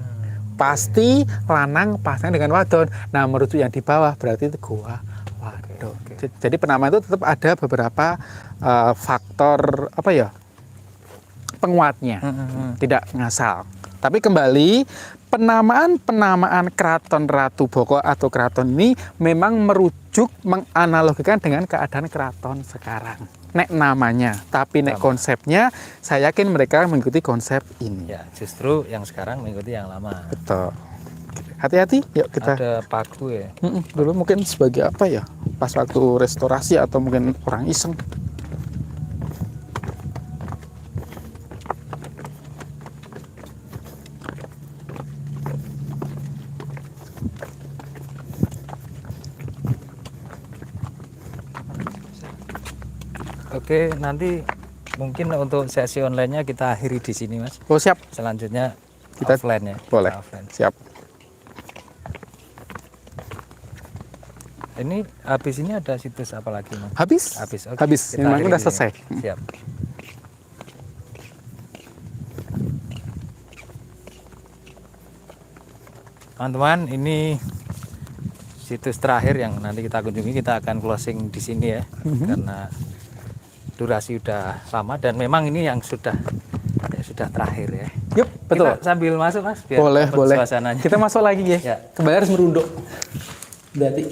Pasti lanang pasangan dengan wadon. Nah, merujuk yang di bawah berarti itu goa wadon. Jadi penamaan itu tetap ada beberapa faktor apa ya? Penguatnya. Tidak ngasal. Tapi kembali penamaan keraton Ratu Boko atau keraton ini memang merujuk menganalogikan dengan keadaan keraton sekarang. Nek namanya, tapi nek konsepnya saya yakin mereka mengikuti konsep ini. Ya, justru yang sekarang mengikuti yang lama. Betul. Hati-hati, yuk kita. Ada paku ya. Dulu mungkin sebagai apa ya? Pas waktu restorasi atau mungkin orang iseng. Oke, nanti mungkin untuk sesi online-nya kita akhiri di sini, Mas. Oh, siap. Selanjutnya Kita offline ya. boleh. Kita offline. Siap. Ini habis ini ada situs apa lagi, Mas? Habis? Habis. Oke, Habis. kita Memang akhiri udah di sini. selesai. Siap. Teman-teman, ini situs terakhir yang nanti kita kunjungi. Kita akan closing di sini ya, karena durasi udah lama dan memang ini yang sudah terakhir ya. Yuk, betul. Kita sambil masuk, Mas, biar Boleh, dapat boleh. suasananya. Kita masuk lagi ya. Ya. Kembali harus merunduk. Berarti.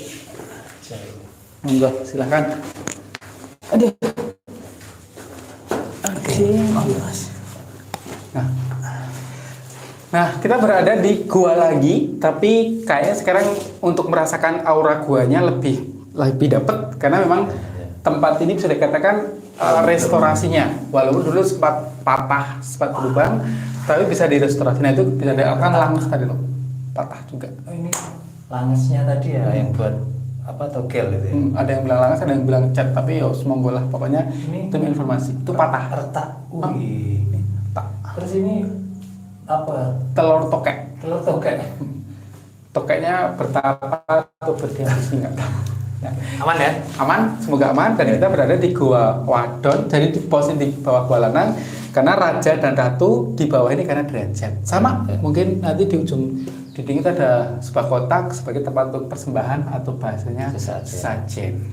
Monggo, silahkan. Aduh. Oke. Nah, kita berada di gua lagi, tapi kayaknya sekarang untuk merasakan aura guanya lebih dapat karena memang tempat ini bisa dikatakan restorasinya. Walaupun dulu sempat patah, sempat berlubang, tapi bisa direstorasi. Nah, itu bisa dikatakan langus tadi loh. Patah juga. Oh, ini langesnya tadi ya yang buat apa togel itu ya? Ada yang bilang langus, ada yang bilang cat, tapi ya semoga lah. Pokoknya Ini itu informasi. Itu patah. retak. Ini patah. Terus ini apa? Telur tokek. Telur togel. Tokeknya bertapa atau berdiameter nggak tahu. Nah, Aman ya? aman, semoga aman. Dan kita berada di Gua Wadon, jadi di posisi di bawah Gua Lanang. Karena raja dan ratu di bawah ini karena derajat. Sama, mungkin nanti di ujung dinding itu ada sebuah kotak sebagai tempat untuk persembahan atau bahasanya sajen.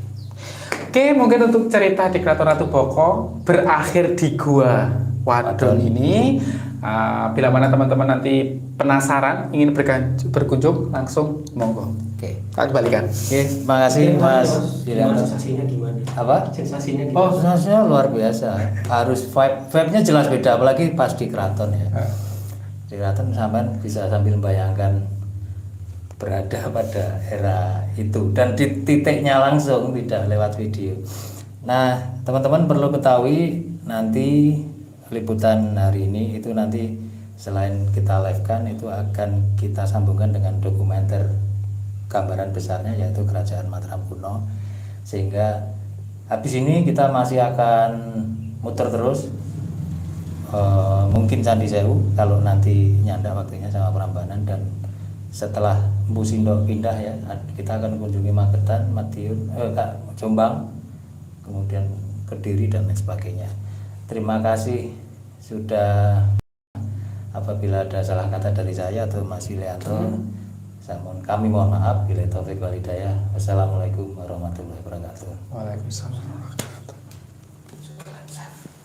Oke, mungkin untuk cerita di Keraton Ratu Boko berakhir di Gua Wadon ini. Bila mana teman-teman nanti penasaran ingin berkunjung, langsung monggo. Oke. Tak kembalikan. Oke, terima kasih Mas Yulianto. Sensasinya gimana? Apa? Sensasinya Oh, gimana? sensasinya luar biasa. Harus vibe-nya jelas beda, apalagi pas di keraton ya. Di keraton sampean bisa sambil membayangkan berada pada era itu dan di titiknya langsung, tidak lewat video. Nah, teman-teman perlu ketahui nanti liputan hari ini itu nanti selain kita live kan itu akan kita sambungkan dengan dokumenter gambaran besarnya yaitu Kerajaan Mataram Kuno, sehingga habis ini kita masih akan muter terus mungkin Candi Sewu kalau nanti nyanda waktunya sama Prambanan, dan setelah Mpu Sindok pindah ya kita akan kunjungi Magetan, Madiun, Jombang, kemudian Kediri dan lain sebagainya. Terima kasih sudah, apabila ada salah kata dari saya atau Mas Yulianto, kami mohon maaf. Bila taufik wal hidayah. Wassalamualaikum warahmatullahi wabarakatuh. Waalaikumsalam warahmatullahi wabarakatuh.